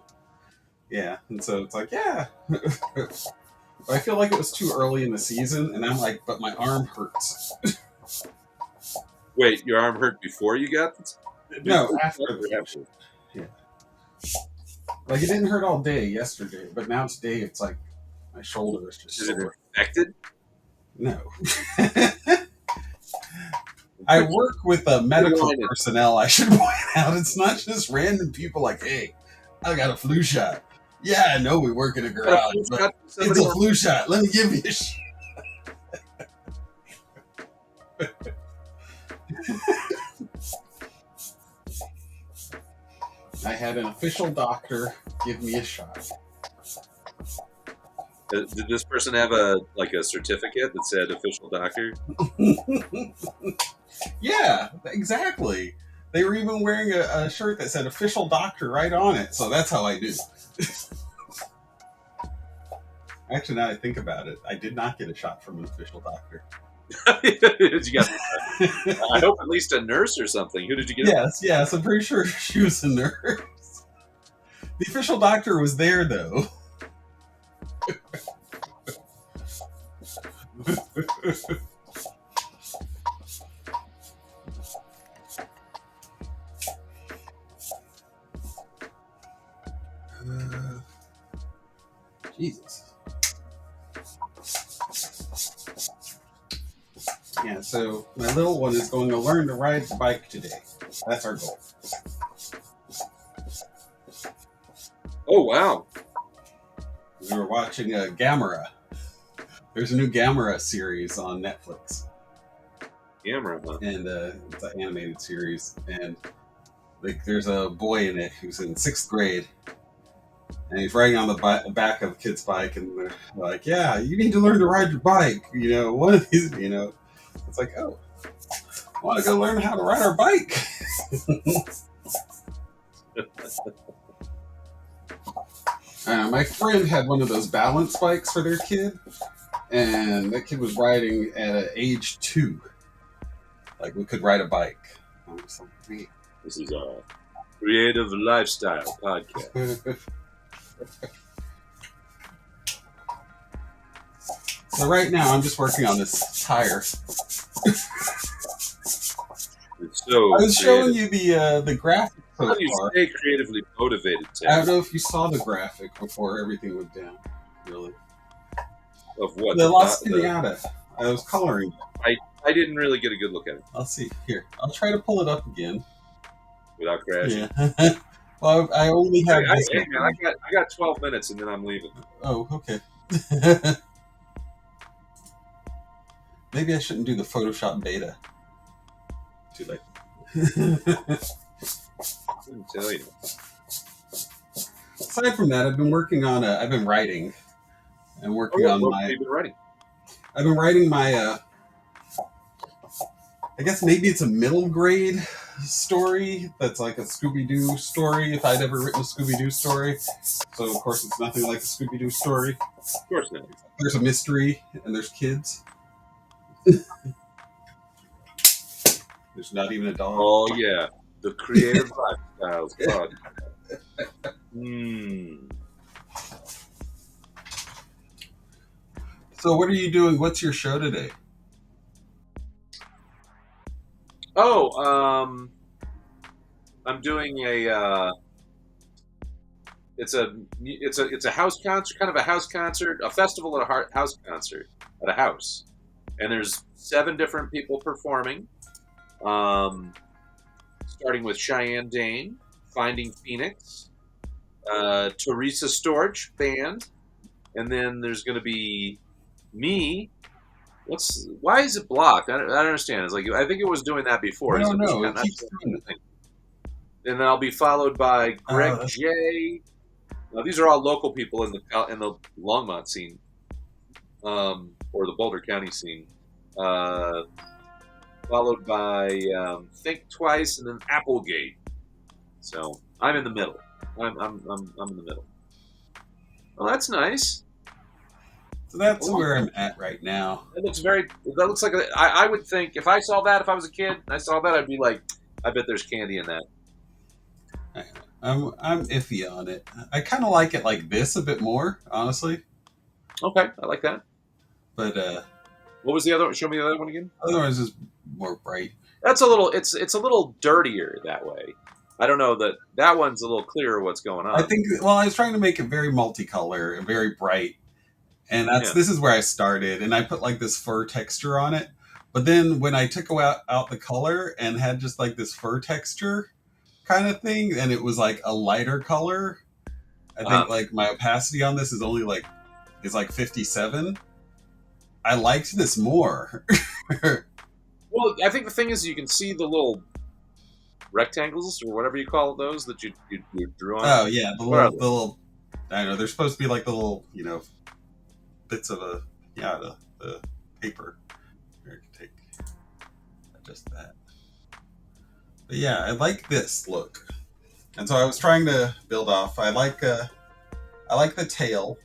yeah, and so it's like, yeah. I feel like it was too early in the season, and I'm like, but my arm hurts. Wait, your arm hurt before you got this? No, after. Yeah. Like it didn't hurt all day yesterday, but now today it's like my shoulder is just. Is it infected? No. I work with medical personnel, I should point out. It's not just random people like, hey, I got a flu shot. Yeah, I know we work in a garage, but it's a flu shot. Let me give you a shot. I had an official doctor give me a shot. Did this person have a certificate that said official doctor? Yeah, exactly. They were even wearing a shirt that said official doctor right on it. So that's how I knew. Actually, now I think about it, I did not get a shot from an official doctor. Did you get? I hope at least a nurse or something. Who did you get? Yes, I'm pretty sure she was a nurse. The official doctor was there, though. Jesus. Yeah, so my little one is going to learn to ride the bike today. That's our goal. Oh, wow. We were watching Gamera. There's a new Gamera series on Netflix. Gamera, huh? And it's an animated series. And there's a boy in it who's in 6th grade. And he's riding on the back of a kid's bike. And they're like, yeah, you need to learn to ride your bike. One of these, It's like, oh, I want to go learn how to ride our bike. My friend had one of those balance bikes for their kid, and that kid was riding at age 2. Like, we could ride a bike. I was like, hey. This is a creative lifestyle podcast. So right now, I'm just working on this tire. It's so I was showing you the graphic so How do you far. stay creatively motivated, Tim? I don't know if you saw the graphic before everything went down. Really. Of what? The Lost Pinata. I was coloring. I didn't really get a good look at it. I'll see. Here. I'll try to pull it up again. Without crashing. Yeah. Well, I only have this. Hey, man, I got 12 minutes and then I'm leaving. Oh, okay. Maybe I shouldn't do the Photoshop beta. Too late. I didn't tell you. Aside from that, I've been working on I've been writing. I'm working on What my. have you been writing? I've been writing my. I guess maybe it's a middle grade story that's like a Scooby-Doo story, if I'd ever written a Scooby-Doo story. So, of course, it's nothing like a Scooby-Doo story. Of course not. There's a mystery, and there's kids. There's not even a dog. Oh, yeah. The creative lifestyles. God. So, what are you doing? What's your show today? Oh, I'm doing a. It's a house concert, kind of a house concert, a festival at a house concert at a house, and there's 7 different people performing. Starting with Cheyenne Dane, Finding Phoenix, Teresa Storch band, and then there's going to be me. Why is it blocked? I don't understand. It's like I think it was doing that before. I don't know. It keeps doing it. And then I'll be followed by Greg J. Now these are all local people in the Longmont scene, or the Boulder County scene. Followed by Think Twice, and then Applegate. So I'm in the middle. I'm in the middle. Well, that's nice. So that's where I'm at right now. That looks like I would think if I saw that, if I was a kid and I saw that, I'd be like, I bet there's candy in that. I'm iffy on it. I kind of like it like this a bit more, honestly. Okay, I like that. But what was the other one? Show me the other one again. Otherwise, it's more bright. That's a little. It's a little dirtier that way. I don't know that one's a little clearer what's going on. I think. Well, I was trying to make it very multicolor and very bright, and this is where I started. And I put like this fur texture on it. But then when I took out the color and had just like this fur texture kind of thing, and it was like a lighter color. I think like my opacity on this is only like 57. I liked this more. Well, I think the thing is you can see the little rectangles or whatever you call those that you drew on. Oh yeah, the little. I don't know. They're supposed to be like the little, bits of the paper. Here, I can take just that. But yeah, I like this look, and so I was trying to build off. I like the tail,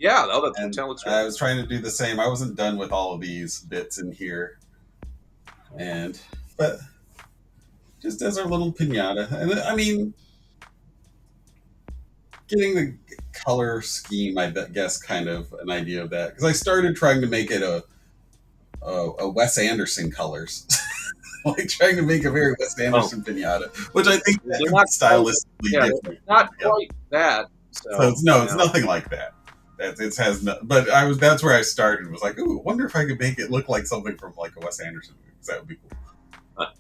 Yeah, oh, that and tail looks I great. was trying to do the same. I wasn't done with all of these bits in here, but just as our little pinata, and I mean, getting the color scheme, I guess, kind of an idea of that, because I started trying to make it a Wes Anderson colors. Like trying to make a very Wes Anderson pinata, which I think that They're could be not stylistically yeah, different. not Yeah. quite that. So So it's nothing like that. It has no, but that's where I started. Was like, ooh, wonder if I could make it look like something from like a Wes Anderson movie. 'Cause that would be cool.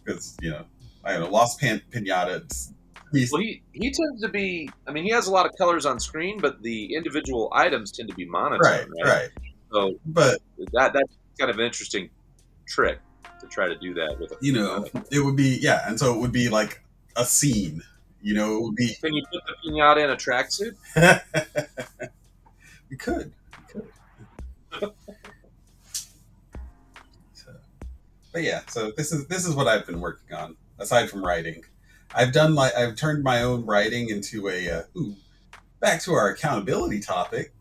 Because I don't know, Lost Pinata. Well, he tends to be. I mean, he has a lot of colors on screen, but the individual items tend to be monotone, right. So But that's kind of an interesting trick to try to do that with a pinata. it would be and so it would be like a scene. It would be. Can you put the pinata in a tracksuit? We could. But yeah, so this is what I've been working on aside from writing. I've turned my own writing into a back to our accountability topic.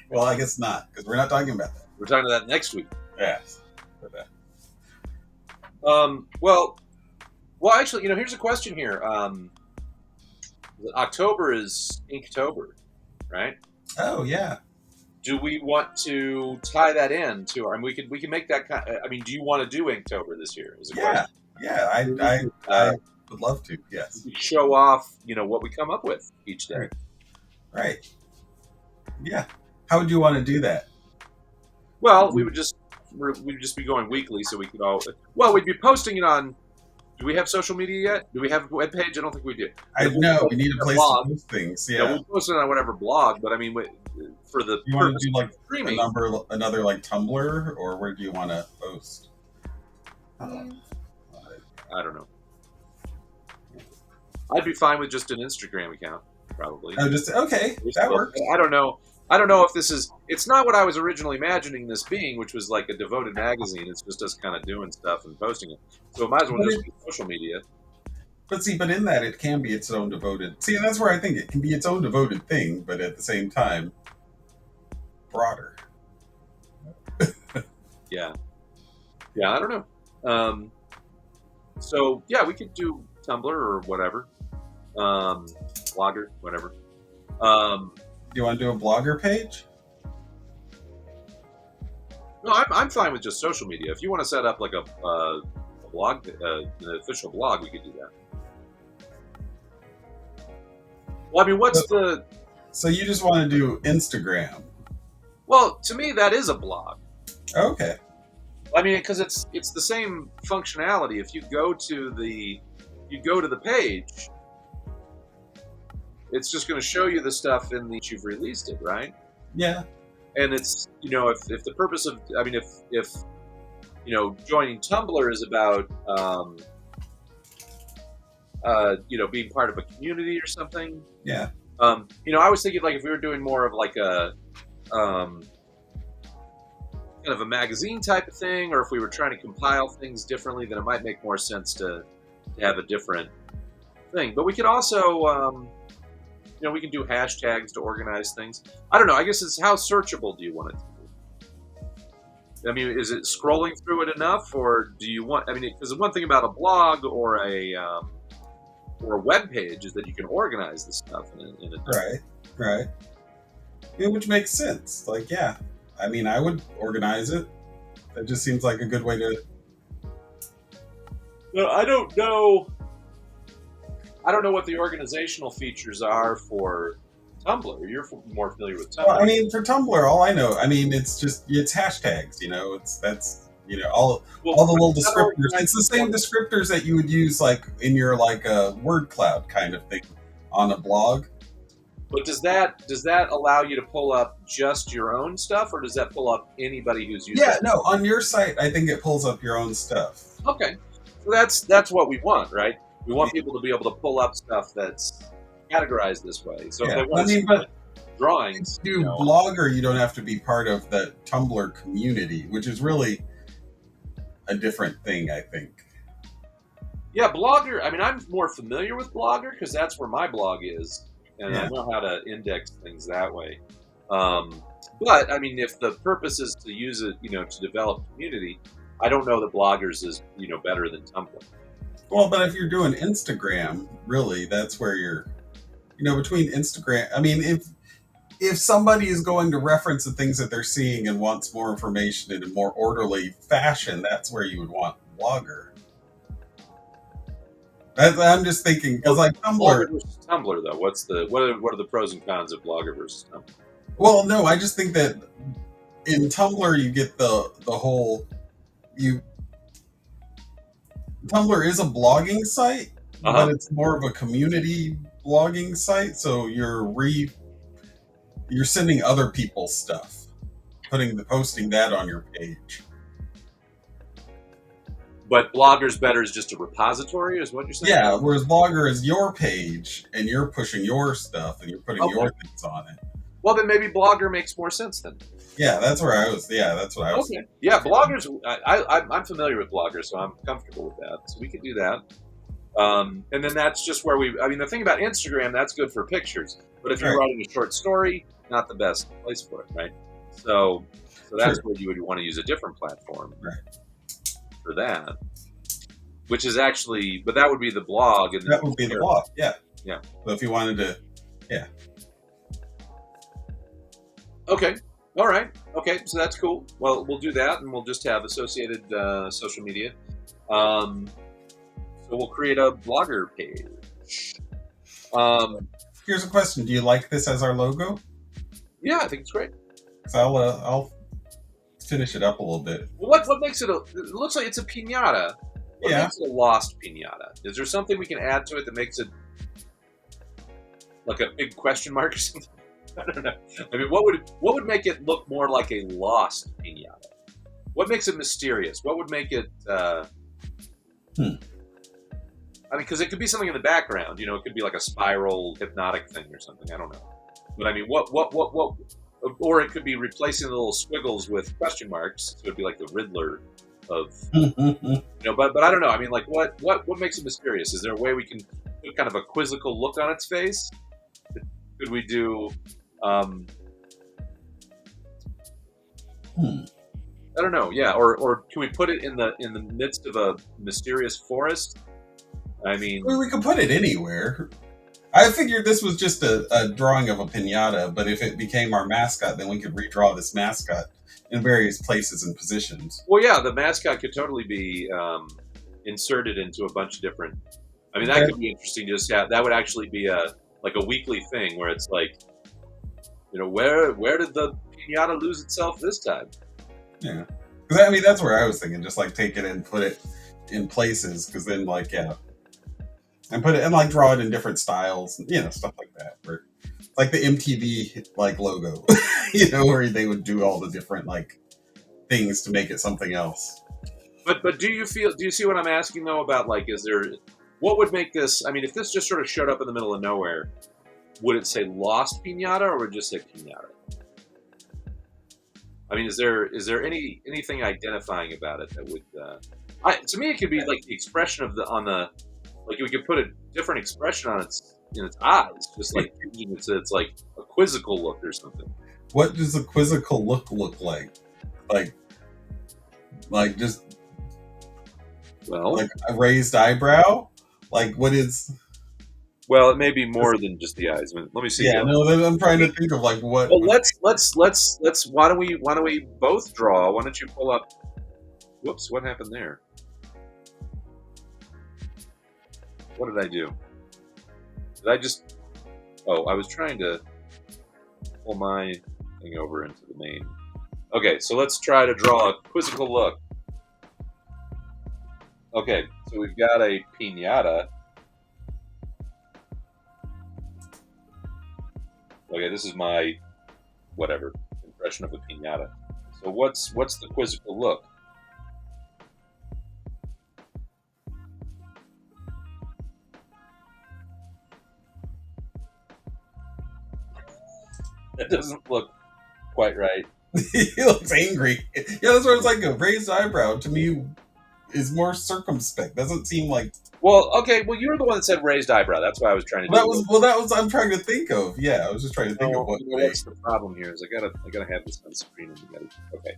Well, I guess not, because we're not talking about that. We're talking about that next week. Yes. Well, actually, here's a question here. October is Inktober, right? Oh yeah. Do we want to tie that in to our? I mean, we can make that. I mean, do you want to do Inktober this year? Is a question. Yeah. I would love to. Yes. Show off, what we come up with each day. Right. Yeah. How would you want to do that? Well, we'd just be going weekly, so we could all. Well, we'd be posting it on. Do we have social media yet? Do we have a webpage? I don't think we do. I know we need a place to post things. Yeah, we'll post it on whatever blog. But I mean, for the you want to do like streaming, another like Tumblr, or where do you want to post? I don't know. I'd be fine with just an Instagram account, probably. Oh, just okay. That works. I don't know. I don't know if this is. It's not what I was originally imagining this being, which was like a devoted magazine. It's just us kind of doing stuff and posting it. So it might as well just be social media. But in that it can be its own devoted. See, and that's where I think it can be its own devoted thing, but at the same time, broader. Yeah. I don't know. So yeah, we could do Tumblr or whatever, Blogger, whatever. Do you want to do a blogger page? No, I'm fine with just social media. If you want to set up like a blog, an official blog, we could do that. Well, I mean, So you just want to do Instagram? Well, to me, that is a blog. Okay. I mean, because it's the same functionality. If you go to the page, it's just going to show you the stuff you've released it, right? Yeah. And it's if the purpose of if joining Tumblr is about being part of a community or something. Yeah. I was thinking like if we were doing more of like a kind of a magazine type of thing, or if we were trying to compile things differently, then it might make more sense to have a different thing. But we could also we can do hashtags to organize things. I don't know. I guess it's how searchable do you want it to be? I mean, is it scrolling through it enough, or do you want? I mean, because the one thing about a blog or a web page is that you can organize the stuff in a right. Yeah, which makes sense. Like, yeah, I mean, I would organize it. That just seems like a good way to. No, I don't know. I don't know what the organizational features are for Tumblr. You're more familiar with Tumblr. Well, I mean, for Tumblr, all I know, it's hashtags. All the little descriptors. It's the same descriptors that you would use like in your like word cloud kind of thing on a blog. But does that allow you to pull up just your own stuff, or does that pull up anybody who's using? Yeah, no, on your site, I think it pulls up your own stuff. Okay, so that's what we want, right? We want people to be able to pull up stuff that's categorized this way. So if they want drawings. If you do Blogger, you don't have to be part of the Tumblr community, which is really a different thing, I think. Yeah, Blogger. I mean, I'm more familiar with Blogger because that's where my blog is, and I know how to index things that way. But I mean, if the purpose is to use it, to develop community, I don't know that Bloggers is better than Tumblr. Well, but if you're doing Instagram, really, that's where you're, between Instagram. I mean, if somebody is going to reference the things that they're seeing and wants more information in a more orderly fashion, that's where you would want Blogger. I'm just thinking because like Tumblr versus Tumblr though. What are the pros and cons of Blogger versus Tumblr? Well, no, I just think that in Tumblr you get the whole Tumblr is a blogging site, but it's more of a community blogging site. So you're sending other people's stuff, posting that on your page. But Blogger's better is just a repository, is what you're saying? Yeah, whereas Blogger is your page, and you're pushing your stuff, and you're putting your things on it. Well, then maybe Blogger makes more sense then. Yeah, that's where I was. Yeah, that's what I was. Okay. Yeah, Bloggers. I'm familiar with Blogger, so I'm comfortable with that. So we could do that. And then that's just where the thing about Instagram, that's good for pictures. But if you're writing a short story, not the best place for it, right? So that's where you would want to use a different platform for that. Which is actually, but that would be the blog. And that would be the blog, yeah. Yeah. So if you wanted to, yeah. Okay. All right. Okay. So that's cool. Well, we'll do that, and we'll just have associated social media. So we'll create a Blogger page. Here's a question: do you like this as our logo? Yeah, I think it's great. So I'll finish it up a little bit. Well, what makes it? It looks like it's a pinata. What makes it a lost pinata? Is there something we can add to it that makes it like a big question mark or something? I don't know. I mean, what would make it look more like a lost pinata? What makes it mysterious? What would make it? I mean, because it could be something in the background. It could be like a spiral hypnotic thing or something. I don't know. But I mean, what? Or it could be replacing the little squiggles with question marks. So it'd be like the Riddler of. But I don't know. I mean, like, what makes it mysterious? Is there a way we can put kind of a quizzical look on its face? Could we do? I don't know. Yeah, or can we put it in the midst of a mysterious forest? I mean, we could put it anywhere. I figured this was just a drawing of a pinata, but if it became our mascot, then we could redraw this mascot in various places and positions. Well, yeah, the mascot could totally be inserted into a bunch of different. I mean, that could be interesting. Just that would actually be a weekly thing where it's like, where did the pinata lose itself this time? Yeah, because I mean that's where I was thinking, just like take it and put it in places, because then and put it and like draw it in different styles, stuff like that. Where like the MTV logo, where they would do all the different things to make it something else. But do you see what I'm asking though about what would make this? I mean, if this just sort of showed up in the middle of nowhere, would it say lost pinata or would it just say pinata? I mean, is there anything identifying about it that would? To me, it could be like the expression we could put a different expression on its eyes, just like it's like a quizzical look or something. What does a quizzical look like? Like just like a raised eyebrow? Like what is? Well, it may be more than just the eyes. Let me see. Yeah, no, I'm trying to think of what. Well, let's. Why don't we both draw? Why don't you pull up? Whoops! What happened there? What did I do? Did I just? Oh, I was trying to pull my thing over into the main. Okay, so let's try to draw a quizzical look. Okay, so we've got a pinata. Okay, this is my impression of a pinata. So what's the quizzical look? That doesn't look quite right. He looks angry. Yeah, that's where it's like a raised eyebrow to me is more circumspect. Doesn't seem like Well, okay. Well, you're the one that said raised eyebrow. That's why I was trying to do. that was I'm trying to think of. Yeah, I was just trying to think of what way. What's the problem here? Is I gotta have this on screen. Okay.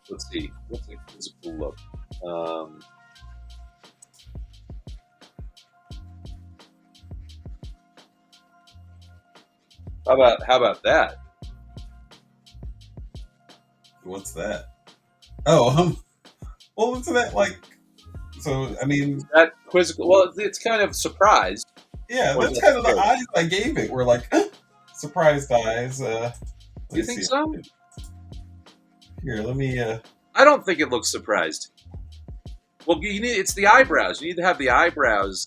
Let's see. What's a physical look? How about that? What's that? Oh, well, isn't that like? So I mean, That quizzical. Well, it's kind of surprised. yeah, Or that's is kind of that the eyes I gave it. Were like surprised eyes. You think so? Here, let me. I don't think it looks surprised. Well, it's the eyebrows. You need to have the eyebrows.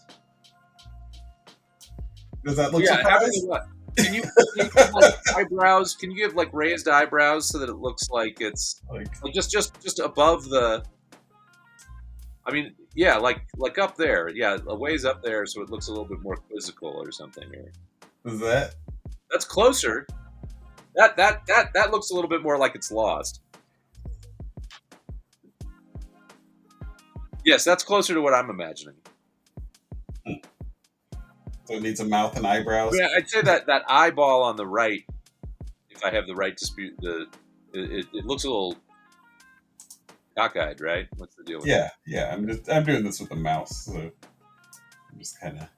Does that look Yeah, surprised? can you give, like, eyebrows? Can you give like raised eyebrows so that it looks like it's Like, like just above the? I mean, yeah, like up there, yeah, a ways up there, so it looks a little bit more quizzical or something. is that? That's closer. That looks a little bit more like it's lost. Yes, that's closer to what I'm imagining. So it needs a mouth and eyebrows. Yeah, I'd say that eyeball on the right, if I have the right dispute, it looks a little cockeyed, right? What's the deal with Yeah, yeah. I'm doing this with a mouse, so I'm just kind of.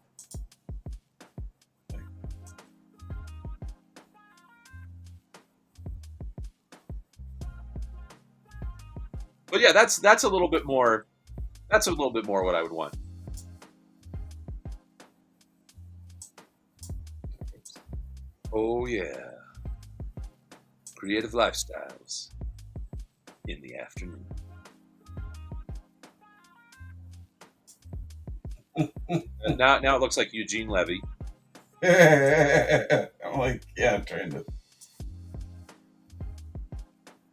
But yeah, that's a little bit more. That's a little bit more what I would want. Oh yeah, creative lifestyles in the afternoon. Now it looks like Eugene Levy. I'm like, yeah, I'm trying to.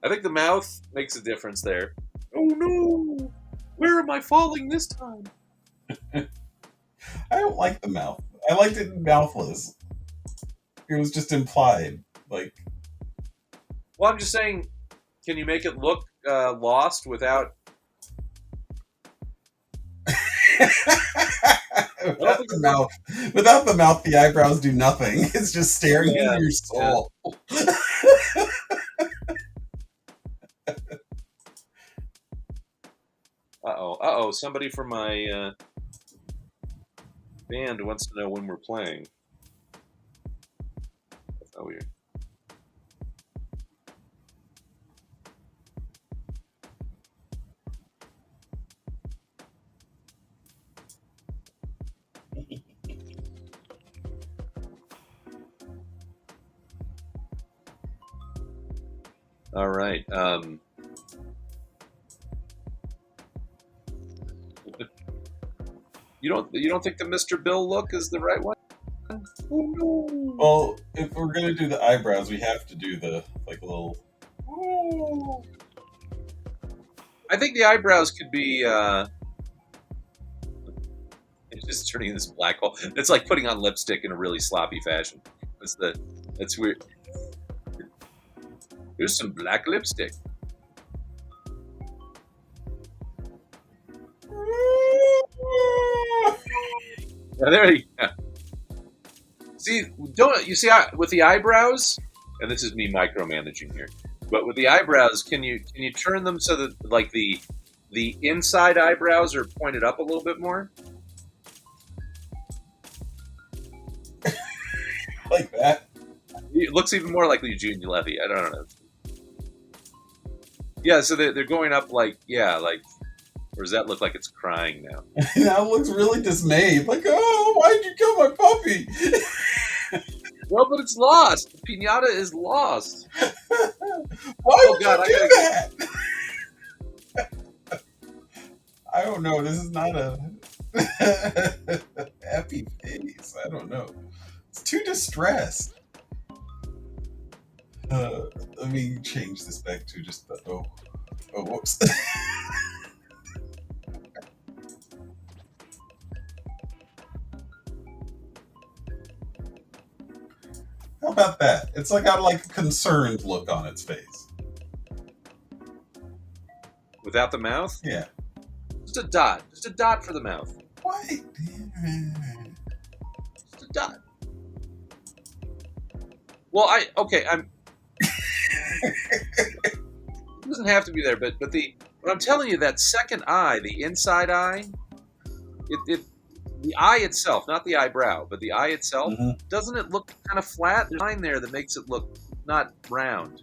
I think the mouth makes a difference there. Oh no! Where am I falling this time? I don't like the mouth. I liked it mouthless. It was just implied, like. Well, I'm just saying, can you make it look lost without? Without the mouth, the eyebrows do nothing. It's just staring into your soul. Yeah. Uh-oh. Somebody from my band wants to know when we're playing. That's not weird. All right. You don't think the Mr. Bill look is the right one? Oh no. Well, if we're gonna do the eyebrows, we have to do the like little. Oh. I think the eyebrows could be. It's just turning this black hole. It's like putting on lipstick in a really sloppy fashion. That's weird. Here's some black lipstick. Now, there you go. See, don't you see with the eyebrows? And this is me micromanaging here. But with the eyebrows, can you turn them so that like the inside eyebrows are pointed up a little bit more? Like that. It looks even more like Eugene Levy. I don't know. Yeah, so they're going up like, or does that look like it's crying now? Now it looks really dismayed. Like, oh, why'd you kill my puppy? Well, but it's lost. Pinata is lost. Why would you do that? I don't know. This is not a happy face. I don't know. It's too distressed. Let me change this back to just the whoops. How about that? It's like got like a concerned look on its face. Without the mouth? Yeah. Just a dot. Just a dot for the mouth. What? Just a dot. Well, I'm. It doesn't have to be there, but but I'm telling you, that second eye, the inside eye, the eye itself, not the eyebrow, but the eye itself, doesn't it look kind of flat? There's a line there that makes it look not round.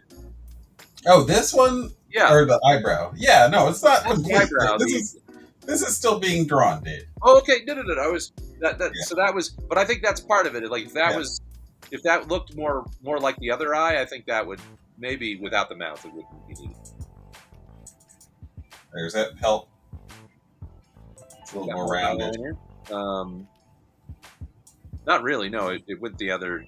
Oh, this one? Yeah. Or the eyebrow? Yeah, no, it's not Not the complete. eyebrow. This is still being drawn, Dave. Oh, okay. No. I was that. Yeah. So that was, but I think that's part of it. Like if that looked more like the other eye, I think that would maybe without the mouth it wouldn't be needed. There's that help. It's a little more rounded. Not really. No, it went the other.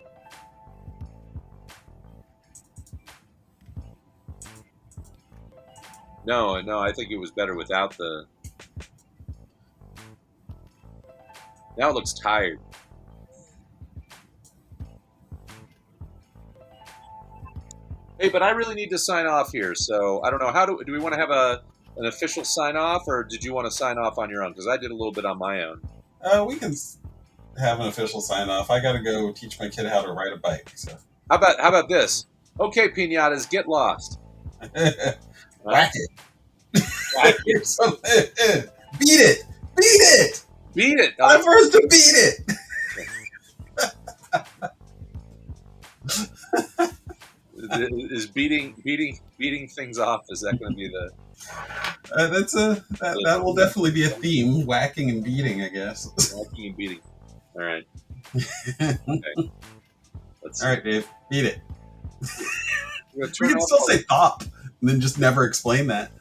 No. I think it was better without the. Now it looks tired. Hey, but I really need to sign off here, so I don't know. How do we want to have an official sign off, or did you want to sign off on your own? Because I did a little bit on my own. We can have an official sign off. I got to go teach my kid how to ride a bike. So how about this? Okay, pinatas, get lost. Whack it. Beat it. Beat it. Beat it. I'm first to beat it. Is beating things off? Is that going to be the? That will definitely be a theme. Whacking and beating, I guess. Whacking and beating. All right. Okay. All right, Dave. Beat it. We can still say "thop" and then just never explain that.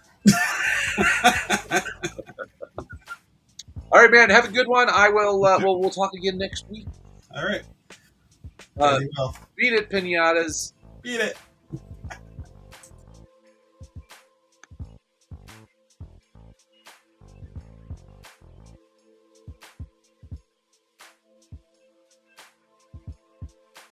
All right, man. Have a good one. I will. We'll talk again next week. All right. Beat it, pinatas. Beat it.